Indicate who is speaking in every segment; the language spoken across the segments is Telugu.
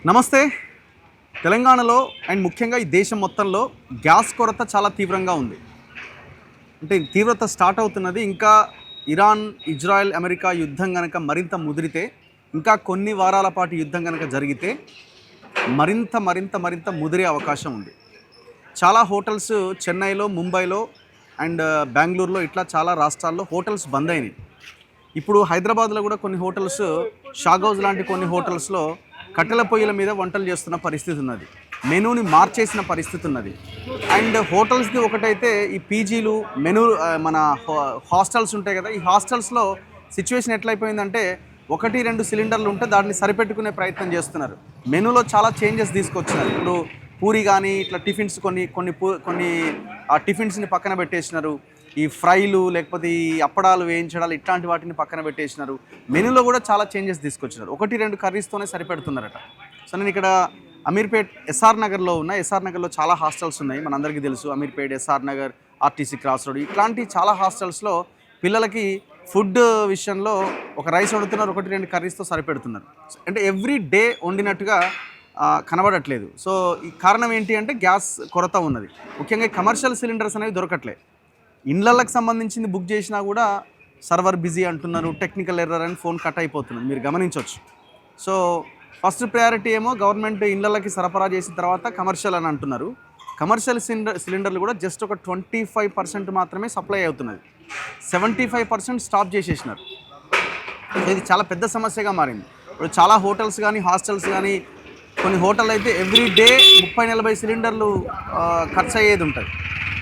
Speaker 1: నమస్తే. తెలంగాణలో అండ్ ముఖ్యంగా ఈ దేశం మొత్తంలో గ్యాస్ కొరత చాలా తీవ్రంగా ఉంది. అంటే తీవ్రత స్టార్ట్ అవుతున్నది. ఇంకా ఇరాన్, ఇజ్రాయెల్, అమెరికా యుద్ధం కనుక మరింత ముదిరితే, ఇంకా కొన్ని వారాల పాటు యుద్ధం కనుక జరిగితే మరింత మరింత మరింత ముదిరే అవకాశం ఉంది. చాలా హోటల్స్ చెన్నైలో, ముంబైలో అండ్ బెంగళూరులో ఇట్లా చాలా రాష్ట్రాల్లో హోటల్స్ బంద్ అయినాయి. ఇప్పుడు హైదరాబాద్లో కూడా కొన్ని హోటల్స్, షాగౌజ్ లాంటి కొన్ని హోటల్స్లో కట్టెల పొయ్యిల మీద వంటలు చేస్తున్న పరిస్థితి ఉన్నది. మెనూని మార్చేసిన పరిస్థితి ఉన్నది. అండ్ హోటల్స్ది ఒకటైతే ఈ పీజీలు మెనూ మన హాస్టల్స్ ఉంటాయి కదా, ఈ హాస్టల్స్లో సిచ్యువేషన్ ఎట్లయిపోయిందంటే 1-2 సిలిండర్లు ఉంటే దాన్ని సరిపెట్టుకునే ప్రయత్నం చేస్తున్నారు. మెనూలో చాలా చేంజెస్ తీసుకొచ్చినారు. ఇప్పుడు పూరి కానీ ఇట్లా టిఫిన్స్ కొన్ని టిఫిన్స్ని పక్కన పెట్టేసినారు. ఈ ఫ్రైలు లేకపోతే ఈ అప్పడాలు వేయించడాలు ఇట్లాంటి వాటిని పక్కన పెట్టేసినారు. మెనూలో కూడా చాలా చేంజెస్ తీసుకొచ్చినారు. 1-2 కర్రీస్తోనే సరిపెడుతున్నారట. సో నేను ఇక్కడ అమీర్పేట్ ఎస్ఆర్ నగర్లో చాలా హాస్టల్స్ ఉన్నాయి. మనందరికీ తెలుసు Ameerpet, SR Nagar, RTC cross road ఇట్లాంటి చాలా హాస్టల్స్లో పిల్లలకి ఫుడ్ విషయంలో ఒక రైస్ వండుతున్నారు, 1-2 కర్రీస్తో సరిపెడుతున్నారు. అంటే ఎవ్రీ డే వండినట్టుగా కనబడట్లేదు. సో ఈ కారణం ఏంటి అంటే గ్యాస్ కొరత ఉన్నది. ముఖ్యంగా కమర్షియల్ సిలిండర్స్ అనేవి దొరకట్లేదు. ఇండ్లకి సంబంధించింది బుక్ చేసినా కూడా సర్వర్ బిజీ అంటున్నారు, టెక్నికల్ ఎర్రర్ అని ఫోన్ కట్ అయిపోతున్నది, మీరు గమనించవచ్చు. సో ఫస్ట్ ప్రయారిటీ ఏమో గవర్నమెంట్ ఇండ్లకి సరఫరా చేసిన తర్వాత కమర్షియల్ అని అంటున్నారు. కమర్షియల్ సిలిండర్లు కూడా జస్ట్ ఒక 25% మాత్రమే సప్లై అవుతున్నది. 75% స్టాప్ చేసేసినారు. ఇది చాలా పెద్ద సమస్యగా మారింది. ఇప్పుడు చాలా హోటల్స్ కానీ హాస్టల్స్ కానీ, కొన్ని హోటల్ అయితే ఎవ్రీ డే 30-40 సిలిండర్లు ఖర్చు అయ్యేది ఉంటుంది.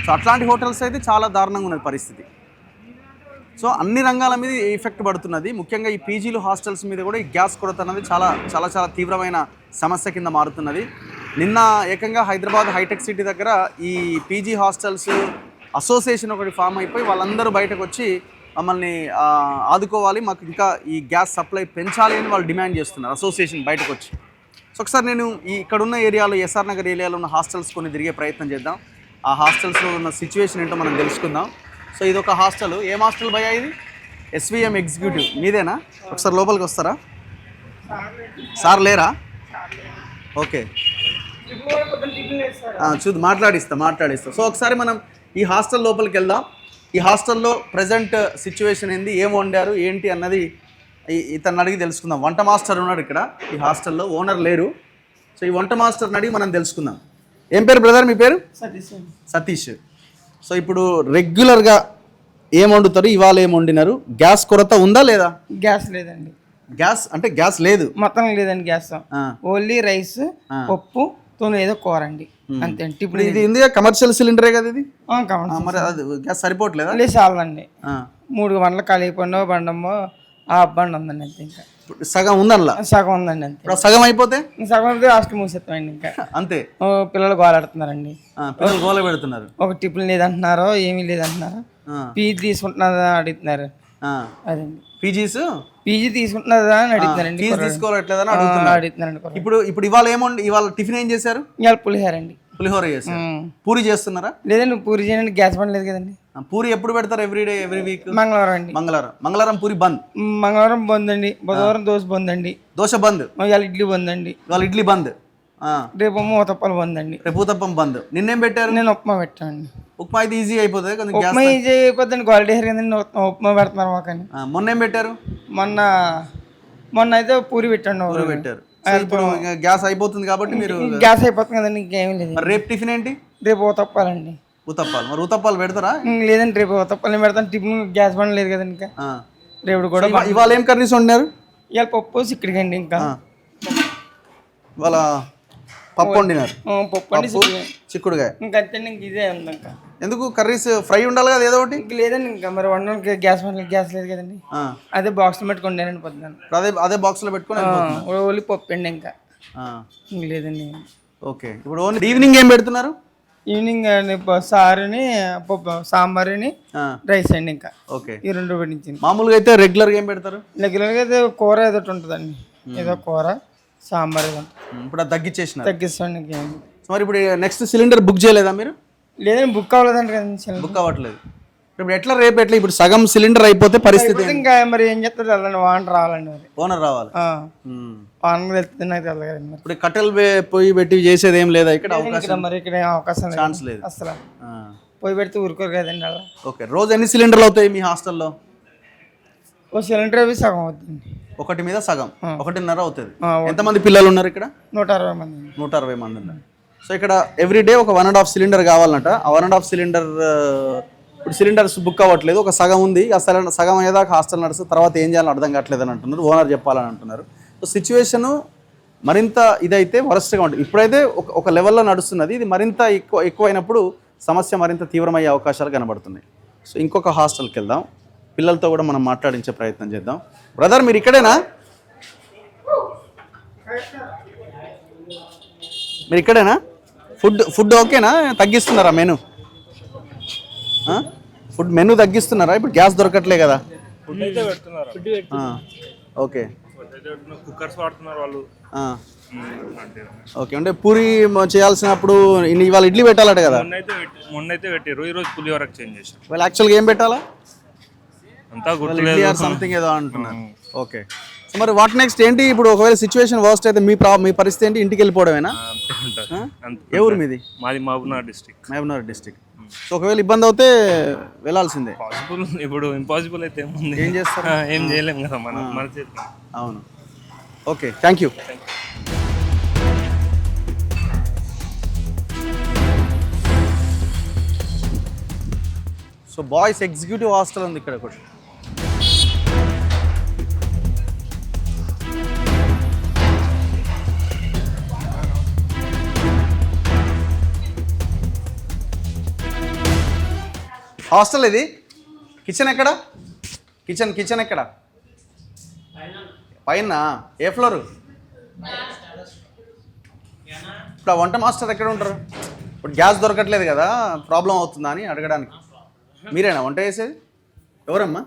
Speaker 1: సో అట్లాంటి హోటల్స్ అయితే చాలా దారుణంగా ఉన్నది పరిస్థితి. సో అన్ని రంగాల మీద ఎఫెక్ట్ పడుతున్నది. ముఖ్యంగా ఈ పీజీలు, హాస్టల్స్ మీద కూడా ఈ గ్యాస్ కొరత అనేది చాలా చాలా చాలా తీవ్రమైన సమస్య కింద మారుతున్నది. నిన్న ఏకంగా హైదరాబాద్ హైటెక్ సిటీ దగ్గర ఈ పీజీ హాస్టల్స్ అసోసియేషన్ ఒకటి ఫామ్ అయిపోయి వాళ్ళందరూ బయటకు వచ్చి మమ్మల్ని ఆదుకోవాలి, మాకు ఇంకా ఈ గ్యాస్ సప్లై పెంచాలి అని వాళ్ళు డిమాండ్ చేస్తున్నారు, అసోసియేషన్ బయటకు వచ్చి. సో ఒకసారి నేను ఇక్కడున్న ఏరియాలో, ఎస్ఆర్ నగర్ ఏరియాలో ఉన్న హాస్టల్స్ కొన్ని తిరిగే ప్రయత్నం చేద్దాం. ఆ హాస్టల్స్లో ఉన్న సిచ్యువేషన్ ఏంటో మనం తెలుసుకుందాం. సో ఇది ఒక హాస్టల్. ఏం హాస్టల్ భయ్యా ఇది? ఎస్విఎం ఎగ్జిక్యూటివ్ మీదేనా? ఒకసారి లోపలికి వస్తారా? సార్ లేరా? ఓకే, మాట్లాడిస్తా. సో ఒకసారి మనం ఈ హాస్టల్ లోపలికి వెళ్దాం. ఈ హాస్టల్లో ప్రజెంట్ సిచ్యువేషన్ ఏంది, ఏం వండారు ఏంటి అన్నది ఇతన్ని అడిగి తెలుసుకుందాం. వంట మాస్టర్ ఉన్నాడు ఇక్కడ ఈ హాస్టల్లో, ఓనర్ లేరు. సో ఈ వంట మాస్టర్ని అడిగి మనం తెలుసుకుందాం. ఏం పేరు బ్రదర్ మీ పేరు? సతీష్. సో ఇప్పుడు రెగ్యులర్గా ఏం వండుతారు? ఇవాళ ఏం వండినారు? గ్యాస్ కొరత ఉందా లేదా?
Speaker 2: గ్యాస్ లేదండి.
Speaker 1: గ్యాస్ అంటే గ్యాస్ లేదు
Speaker 2: మొత్తం లేదండి. గ్యాస్ ఓన్లీ రైస్, పప్పు, ఏదో కూర అండి, అంతే అండి. ఇప్పుడు
Speaker 1: ఇది ఇండియా కమర్షియల్ సిలిండరే కదా ఇది?
Speaker 2: మరి
Speaker 1: అది గ్యాస్ సరిపోవట్లేదా?
Speaker 2: లేదు, చాలండి. 3 గంటలు కలిగిపోయినో బండమ్మో ఆ బండి ఉందండి అంతే. ఇంకా
Speaker 1: సగం ఉందల్లా?
Speaker 2: సగం ఉందండి అంతే.
Speaker 1: సగం అయిపోతే
Speaker 2: లాస్ట్ మూసేస్తామండి ఇంకా అంతే. పిల్లలు గోలాడుతున్నారండి,
Speaker 1: పిల్లలు గోల పెడుతున్నారు.
Speaker 2: ఒక టిఫిన్ లేదంటున్నారు, ఏమీ లేదంటున్నారు. పీజీ తీసుకుంటున్నారా అడుగుతున్నారు. అదండి పీజీ తీసుకుంటున్నారా అని అడుగుతున్నారండి.
Speaker 1: ఫీజు తీసుకోవట్లేదని అడుగుతున్నారండి. ఇప్పుడు ఇవాళ టిఫిన్ ఏం చేశారు?
Speaker 2: ఇవాళ పులిహోర
Speaker 1: చేశారు. పూరి చేస్తున్నారా?
Speaker 2: లేదండి, పూరి చేయండి, గ్యాస్ బండ్ లేదు కదండి.
Speaker 1: పూరి ఎప్పుడు పెడతారు? Every week?
Speaker 2: మంగళవారం అండి.
Speaker 1: మంగళవారం పూరి బంద్.
Speaker 2: మంగళవారం బంద్ అండి. బుధవారం దోశ బంద్ అండి.
Speaker 1: దోశ బంద్.
Speaker 2: ఇవాళ ఇడ్లీ బంద్ అండి.
Speaker 1: ఇడ్లీ బంద్.
Speaker 2: రేపు ఊతప్పాలు బంద్ అండి.
Speaker 1: రేపు ఊతప్పం బంద్. నిన్నేం పెట్టారు?
Speaker 2: నేను ఉప్మా పెట్టానండి.
Speaker 1: ఉప్మా అయితే ఈజీ అయిపోతుంది.
Speaker 2: ఉప్మా ఈజీ అయిపోతుంది, క్వాలిటీ కదండి. ఉప్మా పెడుతున్నారు మాకని.
Speaker 1: మొన్న ఏం పెట్టారు?
Speaker 2: మొన్న అయితే పూరి పెట్టారు.
Speaker 1: ఇప్పుడు గ్యాస్ అయిపోతుంది కాబట్టి మీరు
Speaker 2: గ్యాస్ అయిపోతుంది కదండి, ఇంకేం లేదు.
Speaker 1: రేపు టిఫిన్ ఏంటి?
Speaker 2: రేపు ఊతప్పాలండి.
Speaker 1: మరి ఊతప్పాలు పెడతారా?
Speaker 2: లేదండి, రేపు ఊతప్పాలు పెడతాను. టిఫిన్ గ్యాస్ బండ్ లేదు కదండి ఇంకా. రేపు కూడా.
Speaker 1: ఇవాళ ఏం కర్రీస్ వండారు?
Speaker 2: ఇవాళ పప్పు చిక్కుడుకండి. ఇంకా
Speaker 1: ఇవాళ పప్పు వండినారు.
Speaker 2: పప్పు
Speaker 1: చిక్కుడుకాయ.
Speaker 2: ఇంకా అంతే. ఇంక ఇదే ఉంది. ఇంకా
Speaker 1: ఎందుకు కర్రీస్ ఫ్రై ఉండాలి కదా ఏదో ఒకటి?
Speaker 2: లేదండి, ఇంకా మరి వండడానికి గ్యాస్ లేదు కదండి. అదే బాక్స్ లో పెట్టుకుంటానండి పొద్దున్న.
Speaker 1: అదే బాక్స్ లో పెట్టుకుని
Speaker 2: ఓన్లీ పప్పు అండి. ఇంకా లేదండి.
Speaker 1: ఓకే, ఇప్పుడు ఓన్లీ ఈవినింగ్ ఏం పెడుతున్నారు?
Speaker 2: ఈవినింగ్ సారుని సాంబారుని రైస్ అండి. ఇంకా ఓకే, ఈ 2 పెట్టించింది.
Speaker 1: మామూలుగా అయితే రెగ్యులర్గా ఏం పెడతారు?
Speaker 2: రెగ్యులర్గా అయితే కూర ఏదో ఉంటుందండి, ఏదో కూర సాంబార్.
Speaker 1: ఇప్పుడు అది
Speaker 2: తగ్గిస్తాండి.
Speaker 1: మరి ఇప్పుడు నెక్స్ట్ సిలిండర్ బుక్ చేయలేదా మీరు?
Speaker 2: లేదండి, బుక్ అవ్వలేదండి.
Speaker 1: బుక్ అవ్వట్లేదు. ఇప్పుడు ఎట్లా రేపు ఎట్లా ఇప్పుడు సగం సిలిండర్ అయిపోతే పరిస్థితి
Speaker 2: ఇంకా మరి ఏం చెప్తారు తెల్లండి, వాన రావాలండి మరి.
Speaker 1: ఓనర్ రావాలి.
Speaker 2: వాన వెళ్తే నాకు తెల్లగా మరి.
Speaker 1: ఇప్పుడు కట్టెలు పొయ్యి పెట్టి చేసేది ఏం లేదా ఇక్కడ? అవకాశం
Speaker 2: మరి ఇక్కడ ఏం అవకాశం
Speaker 1: ఛాన్స్ లేదు
Speaker 2: అసలు. పోయి పెడితే ఊరుకోరు కదండి అలా.
Speaker 1: ఓకే, రోజు ఎన్ని సిలిండర్లు అవుతాయి మీ హాస్టల్లో?
Speaker 2: ఓ సిలిండర్ అవి సగం అవుతుంది.
Speaker 1: ఒకటి మీద సగం, 1.5 అవుతుంది. ఎంతమంది పిల్లలు ఉన్నారు ఇక్కడ?
Speaker 2: 160 మంది.
Speaker 1: 160 మంది ఉన్నారు. సో ఇక్కడ ఎవ్రీడే ఒక 1.5 సిలిండర్ కావాలన్నట. ఆ 1.5 సిలిండర్ ఇప్పుడు సిలిండర్స్ బుక్ అవ్వట్లేదు, ఒక సగం ఉంది. ఆ సగం అయ్యేదాకా హాస్టల్ నడుస్తుంది, తర్వాత ఏం చేయాలో అర్థం కావట్లేదు అని అంటున్నారు, ఓనర్ చెప్పాలని అంటున్నారు. సో సిచ్యువేషను మరింత ఇదైతే వరస్ట్గా ఉంటుంది. ఇప్పుడైతే ఒక లెవెల్లో నడుస్తున్నది, ఇది మరింత ఎక్కువైనప్పుడు సమస్య మరింత తీవ్రమయ్యే అవకాశాలు కనబడుతున్నాయి. సో ఇంకొక హాస్టల్కి వెళ్దాం, పిల్లలతో కూడా మనం మాట్లాడించే ప్రయత్నం చేద్దాం. బ్రదర్ మీరు ఇక్కడేనా? మీరు ఇక్కడేనా? ఫుడ్ ఓకేనా? తగ్గిస్తున్నారా మెను? ఫుడ్ మెను తగ్గిస్తున్నారా? ఇప్పుడు గ్యాస్ దొరకట్లే కదా. ఓకే,
Speaker 3: కుక్కర్స్ వాడుతున్నారు వాళ్ళు.
Speaker 1: ఓకే, అంటే పూరి చేయాల్సినప్పుడు ఇవాళ ఇడ్లీ పెట్టాలట కదా.
Speaker 3: మొన్నైతే పెట్టారు, ఈ రోజు పులిహోరకు చేంజ్ చేశారు.
Speaker 1: వాళ్ళు యాక్చువల్గా ఏం పెట్టాలా?
Speaker 3: అంతా
Speaker 1: ఇడ్లీ ఆర్ సంథింగ్ ఏదో అంటున్నారు. ఓకే, సో మరి వాట్ నెక్స్ట్ ఏంటి ఇప్పుడు? ఒకవేళ సిచ్యువేషన్ వర్స్ట్ అయితే మీ పరిస్థితి ఏంటి? ఇంటికి వెళ్ళిపోవడమేనా? ఏ ఊరు మీది?
Speaker 3: మాది Mahabubnagar district.
Speaker 1: Mahabubnagar district. So ఒకవేళ ఇబ్బంది అవుతే వెళ్ళాల్సిందే.
Speaker 3: పాసిబుల్, ఇప్పుడు ఇంపాసిబుల్ అయితే ఏముంది,
Speaker 1: ఏం చేస్తారు?
Speaker 3: ఏం చేయలేము కదా మన చేతిలో.
Speaker 1: అవును. Okay, thank you. So boys executive hostel ఉంది ఇక్కడ కూడా. హాస్టల్ ఇది. కిచెన్ ఎక్కడ? కిచెన్ ఎక్కడ? పైన. ఏ ఫ్లోరు? ఇప్పుడు ఆ వంట మాస్టర్ ఎక్కడ ఉంటారు? ఇప్పుడు గ్యాస్ దొరకట్లేదు కదా, ప్రాబ్లం అవుతుందా అని అడగడానికి. మీరేనా వంట చేసేది? ఎవరమ్మా?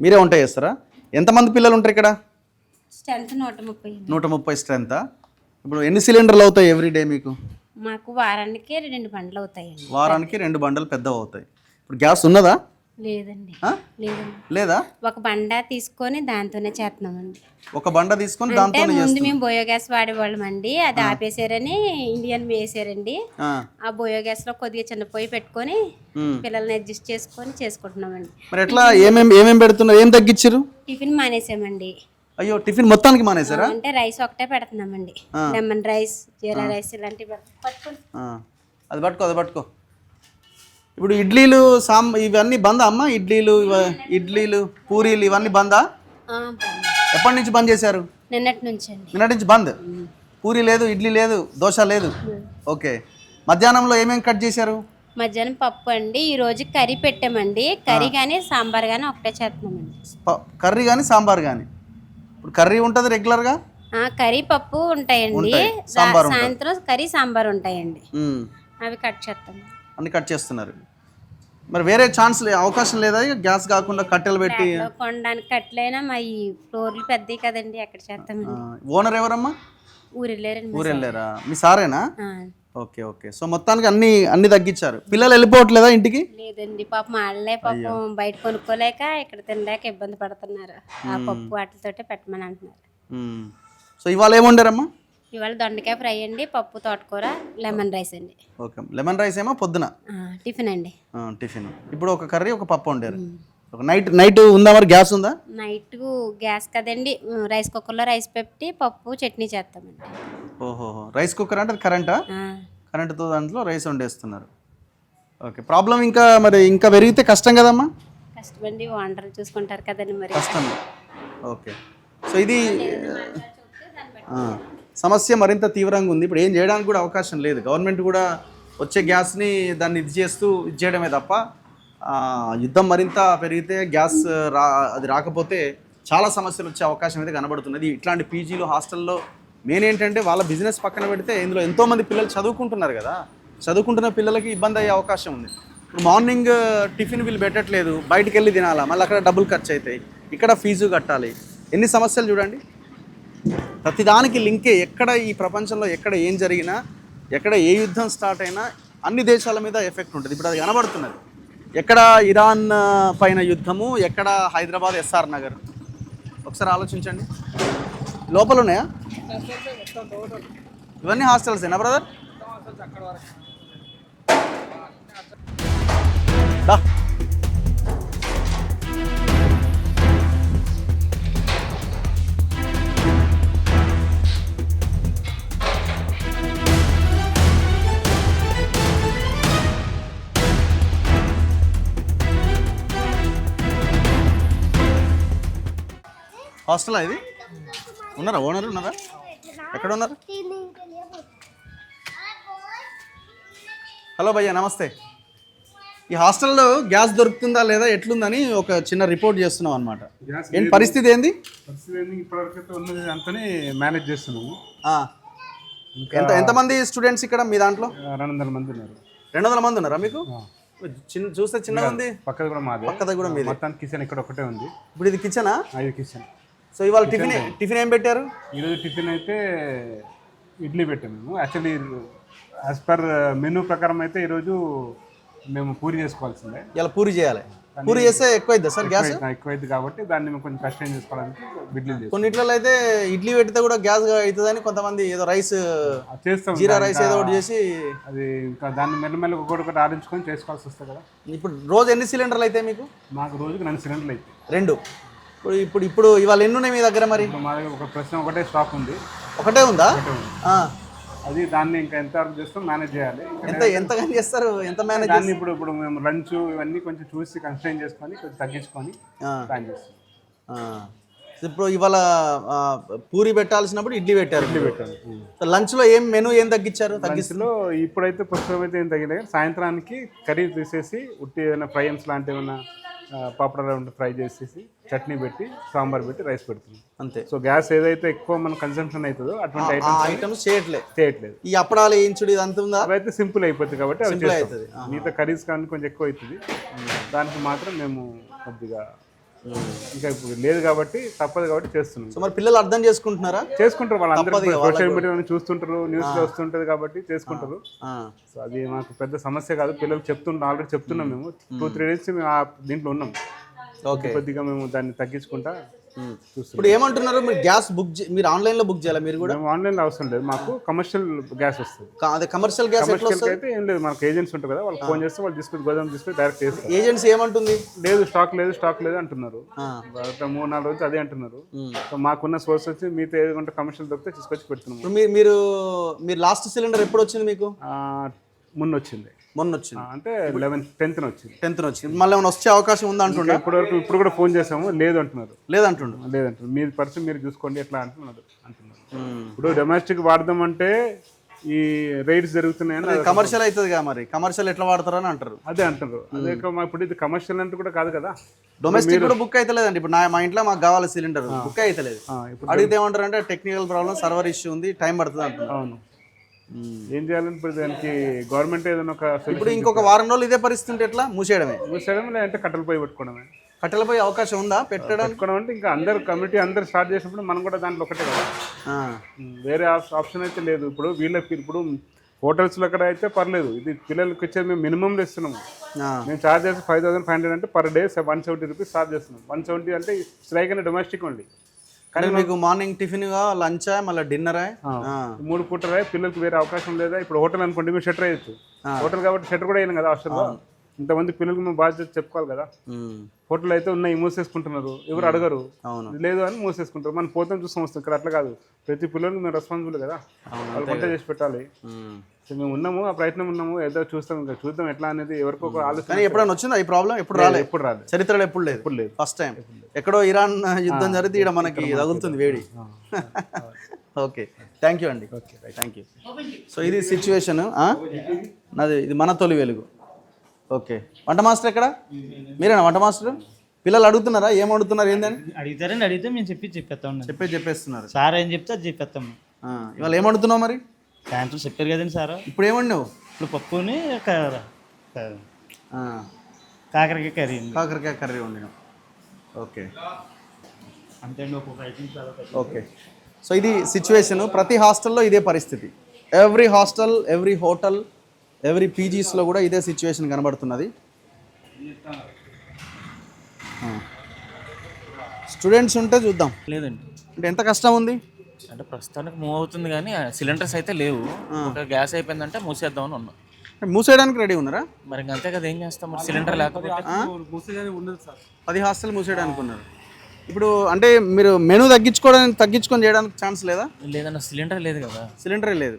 Speaker 1: మీరే వంట చేస్తారా? ఎంతమంది పిల్లలు ఉంటారు ఇక్కడ?
Speaker 4: స్ట్రెంత్ 130.
Speaker 1: 130 స్ట్రెంత్. ఇప్పుడు ఎన్ని సిలిండర్లు అవుతాయి ఎవ్రీడే మీకు?
Speaker 4: మాకు వారానికి 2 బండ్లు అవుతాయండి.
Speaker 1: వారానికి 2 బండలు పెద్దవి అవుతాయి. ఇప్పుడు గ్యాస్ ఉన్నదా?
Speaker 4: లేదండి.
Speaker 1: లేదా?
Speaker 4: ఒక బండ తీసుకొని దాంతోనే చేస్తున్నామండి.
Speaker 1: ఒక బండ తీసుకొని దాంతోనే
Speaker 4: ముందు మేము బయోగ్యాస్ వాడేవాళ్ళం అండి, అది ఆపేసారని ఇండియన్ వేసారండి. ఆ బయోగ్యాస్ లో కొద్దిగా చిన్న పొయ్యి పెట్టుకొని పిల్లల్ని అడ్జస్ట్ చేసుకొని చేసుకుంటున్నామండి.
Speaker 1: మరి ఎట్లా ఏమేమి పెడుతున్నారు? ఏం తగ్గించారు?
Speaker 4: టిఫిన్ మానేసామండి.
Speaker 1: అయ్యో, టిఫిన్ మొత్తానికి మానేసారా?
Speaker 4: అంటే రైస్ ఒకటే పెడుతున్నామండి, లెమన్ రైస్, జీరా రైస్ ఇలాంటివి.
Speaker 1: అది పట్టుకో. ఇప్పుడు ఇడ్లీలు ఇవన్నీ బందా అమ్మా? ఇడ్లీలు పూరీలు ఇవన్నీ బందా? ఎప్పటి నుంచి బంద్ చేశారు?
Speaker 4: నిన్నటి
Speaker 1: నుంచి బంద్. పూరి లేదు, ఇడ్లీ లేదు, దోశ లేదు. ఓకే, మధ్యాహ్నంలో ఏమేమి కట్ చేశారు?
Speaker 4: మధ్యాహ్నం పప్పు అండి, ఈ రోజు కర్రీ పెట్టామండి. కర్రీ కానీ సాంబార్ కానీ ఒకటే చేస్తున్నామండి.
Speaker 1: కర్రీ కానీ సాంబార్ కానీ? ఇప్పుడు కర్రీ ఉంటుంది రెగ్యులర్గా?
Speaker 4: కర్రీ పప్పు ఉంటాయండి, సాయంత్రం కర్రీ సాంబార్ ఉంటాయండి, అవి కట్ చేస్తాం.
Speaker 1: అన్ని కట్ చేస్తున్నారు. మరి వేరే ఛాన్స్ అవకాశం లేదా? గ్యాస్ కాకుండా కట్టెలు పెట్టి
Speaker 4: కొనడానికి కట్టెలైనా మా ఈ ఫ్లోర్లు పెద్దవి కదండి, ఎక్కడ చేస్తామండి.
Speaker 1: ఓనర్ ఎవరమ్మా?
Speaker 4: ఊరెళ్ళారా?
Speaker 1: మీ సారేనా? ఓకే. సో మొత్తానికి అన్ని తగ్గించారు. పిల్లలు వెళ్ళిపోవట్లేదా ఇంటికి?
Speaker 4: లేదండి, పాపం వాళ్ళే పాపం బయట కొనుక్కోలేక ఇక్కడ తినలేక ఇబ్బంది పడుతున్నారు. ఆ పప్పు వాటితోటే పెట్టమని అంటున్నారు.
Speaker 1: సో ఇవాళ ఏముండారమ్మా?
Speaker 4: ఇవాళ దొండకాయ ఫ్రై అండి, పప్పు, తోటకూర, లెమన్ రైస్ అండి.
Speaker 1: ఓకే, లెమన్ రైస్ ఏమో పొద్దున
Speaker 4: టిఫిన్ అండి.
Speaker 1: టిఫిన్. ఇప్పుడు ఒక కర్రీ, ఒక పప్పు వండారు. నైట్ ఉందా మరి? గ్యాస్ ఉందా?
Speaker 4: నైట్ గ్యాస్ కదండి, రైస్ కుక్కర్లో రైస్ పెట్టి పప్పు చట్నీ చేస్తామండి.
Speaker 1: ఓహో, రైస్ కుక్కర్ అంటే కరెంటా? కరెంటుతో దాంట్లో రైస్ వండేస్తున్నారు. ఓకే, ప్రాబ్లం ఇంకా పెరిగితే కష్టం కదమ్మా?
Speaker 4: కష్టమండి, ఓనర్ చూసుకుంటారు కదండి మరి.
Speaker 1: కష్టం. ఓకే, సో ఇది సమస్య మరింత తీవ్రంగా ఉంది. ఇప్పుడు ఏం చేయడానికి కూడా అవకాశం లేదు. గవర్నమెంట్ కూడా వచ్చే గ్యాస్ని దాన్ని ఇది చేయడమే తప్ప యుద్ధం మరింత పెరిగితే గ్యాస్ అది రాకపోతే చాలా సమస్యలు వచ్చే అవకాశం అయితే కనబడుతున్నది. ఇట్లాంటి పీజీలు, హాస్టల్లో మెయిన్ ఏంటంటే వాళ్ళ బిజినెస్ పక్కన పెడితే ఇందులో ఎంతోమంది పిల్లలు చదువుకుంటున్నారు కదా. చదువుకుంటున్న పిల్లలకి ఇబ్బంది అయ్యే అవకాశం ఉంది. ఇప్పుడు మార్నింగ్ టిఫిన్ వీళ్ళు పెట్టట్లేదు, బయటికి వెళ్ళి తినాలా, మళ్ళీ అక్కడ డబ్బులు ఖర్చు అవుతాయి, ఇక్కడ ఫీజు కట్టాలి, ఎన్ని సమస్యలు చూడండి. ప్రతిదానికి లింకే. ఎక్కడ ఈ ప్రపంచంలో ఎక్కడ ఏం జరిగినా, ఎక్కడ ఏ యుద్ధం స్టార్ట్ అయినా అన్ని దేశాల మీద ఎఫెక్ట్ ఉంటుంది. ఇప్పుడు అది కనబడుతున్నది. ఎక్కడ ఇరాన్ పైన యుద్ధము, ఎక్కడ హైదరాబాద్ ఎస్ఆర్ నగర్. ఒకసారి ఆలోచించండి. లోపల ఉన్నాయా ఇవన్నీ? హాస్టల్సేనా బ్రదర్? దా హాస్టలా ఇది? ఉన్నారా? ఓనర్ ఉన్నారా? ఎక్కడ ఉన్నారు? హలో భయ్యా, నమస్తే. ఈ హాస్టల్లో గ్యాస్ దొరుకుతుందా లేదా, ఎట్లుందని ఒక చిన్న రిపోర్ట్ చేస్తున్నాం అనమాట. ఏంటి పరిస్థితి ఏంది?
Speaker 5: ఇప్పటివరకు ఉన్నది అంతనే మేనేజ్ చేస్తున్నాము.
Speaker 1: ఎంతమంది స్టూడెంట్స్ ఇక్కడ మీ దాంట్లో?
Speaker 5: 200 మంది ఉన్నారు.
Speaker 1: 200 మంది ఉన్నారా మీకు? చూస్తే చిన్నగా ఉంది.
Speaker 5: పక్కది కూడా మాదే.
Speaker 1: పక్కది కూడా మీదే.
Speaker 5: మొత్తానికి కిచెన్ ఇక్కడ ఒకటే ఉంది.
Speaker 1: ఇప్పుడు ఇది కిచెనా?
Speaker 5: ఇది కిచెన్.
Speaker 1: సో ఇవాళ టిఫిన్ ఏం పెట్టారు?
Speaker 5: ఈరోజు టిఫిన్ అయితే ఇడ్లీ పెట్టాము మేము. యాక్చువల్లీ యాజ్ పర్ మెనూ ప్రకారం అయితే ఈరోజు మేము పూరి చేసుకోవాల్సిందే.
Speaker 1: ఇలా పూరి చేయాలి. పూరి చేస్తే ఎక్కువ అవుతుంది సార్ గ్యాస్?
Speaker 5: ఎక్కువైంది కాబట్టి దాన్ని మేము కొంచెం కష్టం చేసుకోవడానికి ఇడ్లీ చేస్తాం.
Speaker 1: కొన్నిట్లలో అయితే ఇడ్లీ పెడితే కూడా గ్యాస్ అవుతుందని కొంతమంది ఏదో రైస్
Speaker 5: చేస్తాం,
Speaker 1: జీరా రైస్ ఏదో ఒకటి చేసి
Speaker 5: అది ఇంకా దాన్ని మెల్లమెల్ల ఒకటి ఆడించుకొని చేసుకోవాల్సి వస్తుంది కదా.
Speaker 1: ఇప్పుడు రోజు ఎన్ని సిలిండర్లు అయితే మీకు?
Speaker 5: మాకు రోజుకి 2 సిలిండర్లు అయితే.
Speaker 1: 2. ఇప్పుడు ఇవాళ ఎన్ని ఉన్నాయి మీ దగ్గర? మరి
Speaker 5: మా దగ్గర ఒక ప్రశ్న ఒకటే స్టాక్ ఉంది.
Speaker 1: ఒకటే ఉందా?
Speaker 5: అది దాన్ని ఇంకా ఎంతవరకు చేస్తాం మేనేజ్ చేయాలి.
Speaker 1: ఎంతగా చేస్తారు? ఎంత మేనేజ్?
Speaker 5: దాన్ని ఇప్పుడు మేము లంచ్ ఇవన్నీ కొంచెం చూసి కన్స్ట్రైన్ చేసుకొని కొంచెం తగ్గించుకొని ప్లాన్ చేస్తాం.
Speaker 1: ఇప్పుడు ఇవాళ పూరి పెట్టాల్సినప్పుడు ఇడ్లీ పెట్టారు. లంచ్లో మెనూ ఏం తగ్గించారు?
Speaker 5: లంచ్లో ఇప్పుడైతే పుస్తకం అయితే ఏం తగ్గలేదు. సాయంత్రానికి కర్రీ తీసేసి ఉట్టి ఏదైనా ఫ్రైమ్స్ లాంటి ఏమైనా పాపడ ఫ్రై చేసేసి చట్నీ పెట్టి సాంబార్ పెట్టి రైస్ పెడుతుంది
Speaker 1: అంతే.
Speaker 5: సో గ్యాస్ ఏదైతే ఎక్కువ మన కన్సంప్షన్ అవుతుందో అటువంటి
Speaker 1: ఐటమ్స్ చేయట్లేదు. ఈ
Speaker 5: అప్పడాలు
Speaker 1: అప్పడాలు వేయించుడు ఇదంతా ఉందా?
Speaker 5: అవైతే సింపుల్ అయిపోతుంది కాబట్టి
Speaker 1: సింపుల్ అవుతుంది.
Speaker 5: మిగతా కర్రీస్ కానీ కొంచెం ఎక్కువ అవుతుంది. దానికి మాత్రం మేము కొద్దిగా ఇంకా ఇప్పుడు లేదు కాబట్టి తప్పదు కాబట్టి చేస్తున్నాం.
Speaker 1: సో మరి పిల్లలు అర్థం చేసుకుంటున్నారా?
Speaker 5: చేసుకుంటారు. వాళ్ళందరూ సోషల్ మీడియాలో చూస్తుంటారు, న్యూస్ లో వస్తుంటది కాబట్టి చేసుకుంటారు. సో అది మాకు పెద్ద సమస్య కాదు. పిల్లలు ఆల్రెడీ చెప్తున్నాం. మేము 2-3 డేస్ మేము దీంట్లో ఉన్నాం. కొద్దిగా మేము దాన్ని తగ్గించుకుంటా
Speaker 1: ఇప్పుడు ఏమంటున్నారు? మీరు గ్యాస్ మీరు ఆన్లైన్ లో బుక్ చేయాలి? మీరు కూడా?
Speaker 5: ఆన్లైన్ లో అవసరం లేదు, మాకు కమర్షియల్ గ్యాస్ వస్తుంది.
Speaker 1: అదే కమర్షియల్ గ్యాస్
Speaker 5: అయితే ఏం లేదు, మనకు ఏజెంట్స్ ఉంటారు కదా, వాళ్ళకి ఫోన్ చేస్తే వాళ్ళు తీసుకుని గోదాం తీసుకుని డైరెక్ట్ చేస్తారు.
Speaker 1: ఏజెంట్స్ ఏమంటుంది?
Speaker 5: లేదు స్టాక్ లేదు అంటున్నారు. 3-4 రోజులు అదే అంటున్నారు. సో మాకున్న సోర్స్ వచ్చి మీతో ఏదో కమర్షియల్ దొరికితే తీసుకొచ్చి పెడుతున్నాం.
Speaker 1: మీరు లాస్ట్ సిలిండర్ ఎప్పుడు వచ్చింది మీకు?
Speaker 5: మొన్న వచ్చింది. అంటే 10th వచ్చింది.
Speaker 1: మళ్ళీ ఏమైనా వచ్చే అవకాశం ఉందా అంటున్నారు?
Speaker 5: ఇప్పుడు కూడా ఫోన్ చేసాము, లేదంటున్నారు. మీరు పర్సన్ మీరు చూసుకోండి ఎట్లా అంటున్నారు. ఇప్పుడు డొమెస్టిక్ వాడదామంటే ఈ రైడ్స్ జరుగుతున్నాయని
Speaker 1: కమర్షియల్ అవుతుంది కదా, మరి కమర్షియల్ ఎట్లా వాడతారు అని అంటారు.
Speaker 5: అదే అంటారు. అదే ఇప్పుడు ఇది కమర్షియల్ అంటే కూడా కాదు కదా.
Speaker 1: డొమెస్టిక్ కూడా బుక్ అయితే లేదండి. ఇప్పుడు మా ఇంట్లో మాకు కావాలి సిలిండర్, బుక్ అయితే లేదు. అడిగితే ఏమంటారు అంటే టెక్నికల్ ప్రాబ్లమ్, సర్వర్ ఇష్యూ ఉంది, టైం పడుతుంది అంటున్నారు.
Speaker 5: అవును, ఏం చేయాలని ఇప్పుడు దానికి గవర్నమెంట్ ఏదైనా ఒక
Speaker 1: ఇప్పుడు ఇంకొక వారం రోజులు ఇదే పరిస్థితి ఉంటే ఎట్లా? మూసేయడమే
Speaker 5: లేదంటే కట్టెల పొయ్యి పెట్టుకోవడమే.
Speaker 1: కట్టెల పొయ్యి అవకాశం ఉందా పెట్టడం?
Speaker 5: అంటే ఇంకా అందరు కమిటీ అందరు స్టార్ట్ చేసినప్పుడు మనం కూడా దాంట్లో ఒకటే కదా, వేరే ఆప్షన్ అయితే లేదు. ఇప్పుడు ఇప్పుడు హోటల్స్లో అక్కడ అయితే పర్లేదు. ఇది పిల్లలకి వచ్చేది మేము మినిమంలో ఇస్తున్నాము. మేము ఛార్జ్ చేసి 5500 అంటే పర్ డే 170 రూపీస్ ఛార్జ్ చేస్తున్నాం. 170 అంటే స్ట్రైక్ అనే డొమెస్టిక్ ఓన్లీ.
Speaker 1: కానీ మీకు మార్నింగ్ టిఫిన్ లంచా మళ్ళీ డిన్నరా?
Speaker 5: 3 పూటరా? పిల్లలకి వేరే అవకాశం లేదా? ఇప్పుడు హోటల్ అనుకోండి, మీరు షట్టర్ వేయచ్చు. హోటల్ కాబట్టి షట్టర్ కూడా వేయను కదా హాస్టల్లో. ఇంతమంది పిల్లలకి మేము బాధ్యత చెప్పుకోవాలి కదా. హోటల్ అయితే ఉన్నాయి, మూసేసుకుంటున్నారు, ఎవరు అడగరు. లేదు అని మూసేసుకుంటారు. మనం పోతాం చూస్తాం వస్తాం. ఇక్కడ అట్లా కాదు, ప్రతి పిల్లలకి మేము రెస్పాన్సిబుల్ కదా, వాళ్ళు వంట చేసి పెట్టాలి. సో మేము ఉన్నాము, ఆ ప్రయత్నం ఉన్నాము, ఏదో చూస్తాం. ఇంకా చూద్దాం ఎట్లా అనేది ఎవరికో ఒక ఆలోచన.
Speaker 1: ఎప్పుడైనా వచ్చిందా ఈ ప్రాబ్లం? ఎప్పుడు రాలేదు. చరిత్రలో ఎప్పుడు లేదు. First time. ఎక్కడో ఇరాన్ యుద్ధం జరిగితే ఇక్కడ మనకి తగులుతుంది వేడి. ఓకే, థ్యాంక్ యూ అండి. Okay, thank you. సో ఇది సిచ్యువేషన్. నాది ఇది మన తొలి వెలుగు. ఓకే, వంట మాస్టర్ ఎక్కడ? మీరేనా వంట మాస్టర్? పిల్లలు అడుగుతున్నారా ఏం అడుగుతున్నారు ఏందని?
Speaker 2: అడిగితే మేము
Speaker 1: చెప్పేస్తున్నారు.
Speaker 2: సార్ ఏం చెప్తే అది చెప్పేస్తాము.
Speaker 1: ఇవాళ ఏం అడుగుతున్నావు మరి?
Speaker 2: సాయంత్రం చెప్పారు కదండి సార్.
Speaker 1: ఇప్పుడు ఏమండినావు?
Speaker 2: ఇప్పుడు పప్పుని కాకరకాయ కర్రీ వండినాం.
Speaker 1: ఓకే
Speaker 2: అంతే అండి, ఒక్కొక్క ఐటమ్.
Speaker 1: ఓకే, సో ఇది సిచ్యువేషన్. ప్రతి హాస్టల్లో ఇదే పరిస్థితి. Every hostel, every hotel, every పీజీస్లో కూడా ఇదే సిచ్యువేషన్ కనబడుతున్నది. స్టూడెంట్స్ ఉంటే చూద్దాం.
Speaker 6: లేదండి,
Speaker 1: అంటే ఎంత కష్టం ఉంది?
Speaker 6: అంటే ప్రస్తుతానికి మూవ్ అవుతుంది కానీ సిలిండర్స్ అయితే లేవు. ఒక గ్యాస్ అయిపోయిందంటే మూసేద్దామని ఉన్నాం.
Speaker 1: మూసేయడానికి రెడీ ఉన్నారా?
Speaker 6: మరి ఇంక అంతే కదా, ఏం చేస్తాం మరి సిలిండర్ లేకపోతే.
Speaker 1: 10 హాస్టల్ మూసేయడానికి ఉన్నారు. ఇప్పుడు అంటే మీరు మెనూ తగ్గించుకొని చేయడానికి ఛాన్స్ లేదా?
Speaker 6: లేదన్న, సిలిండర్ లేదు కదా.
Speaker 1: సిలిండరే లేదు.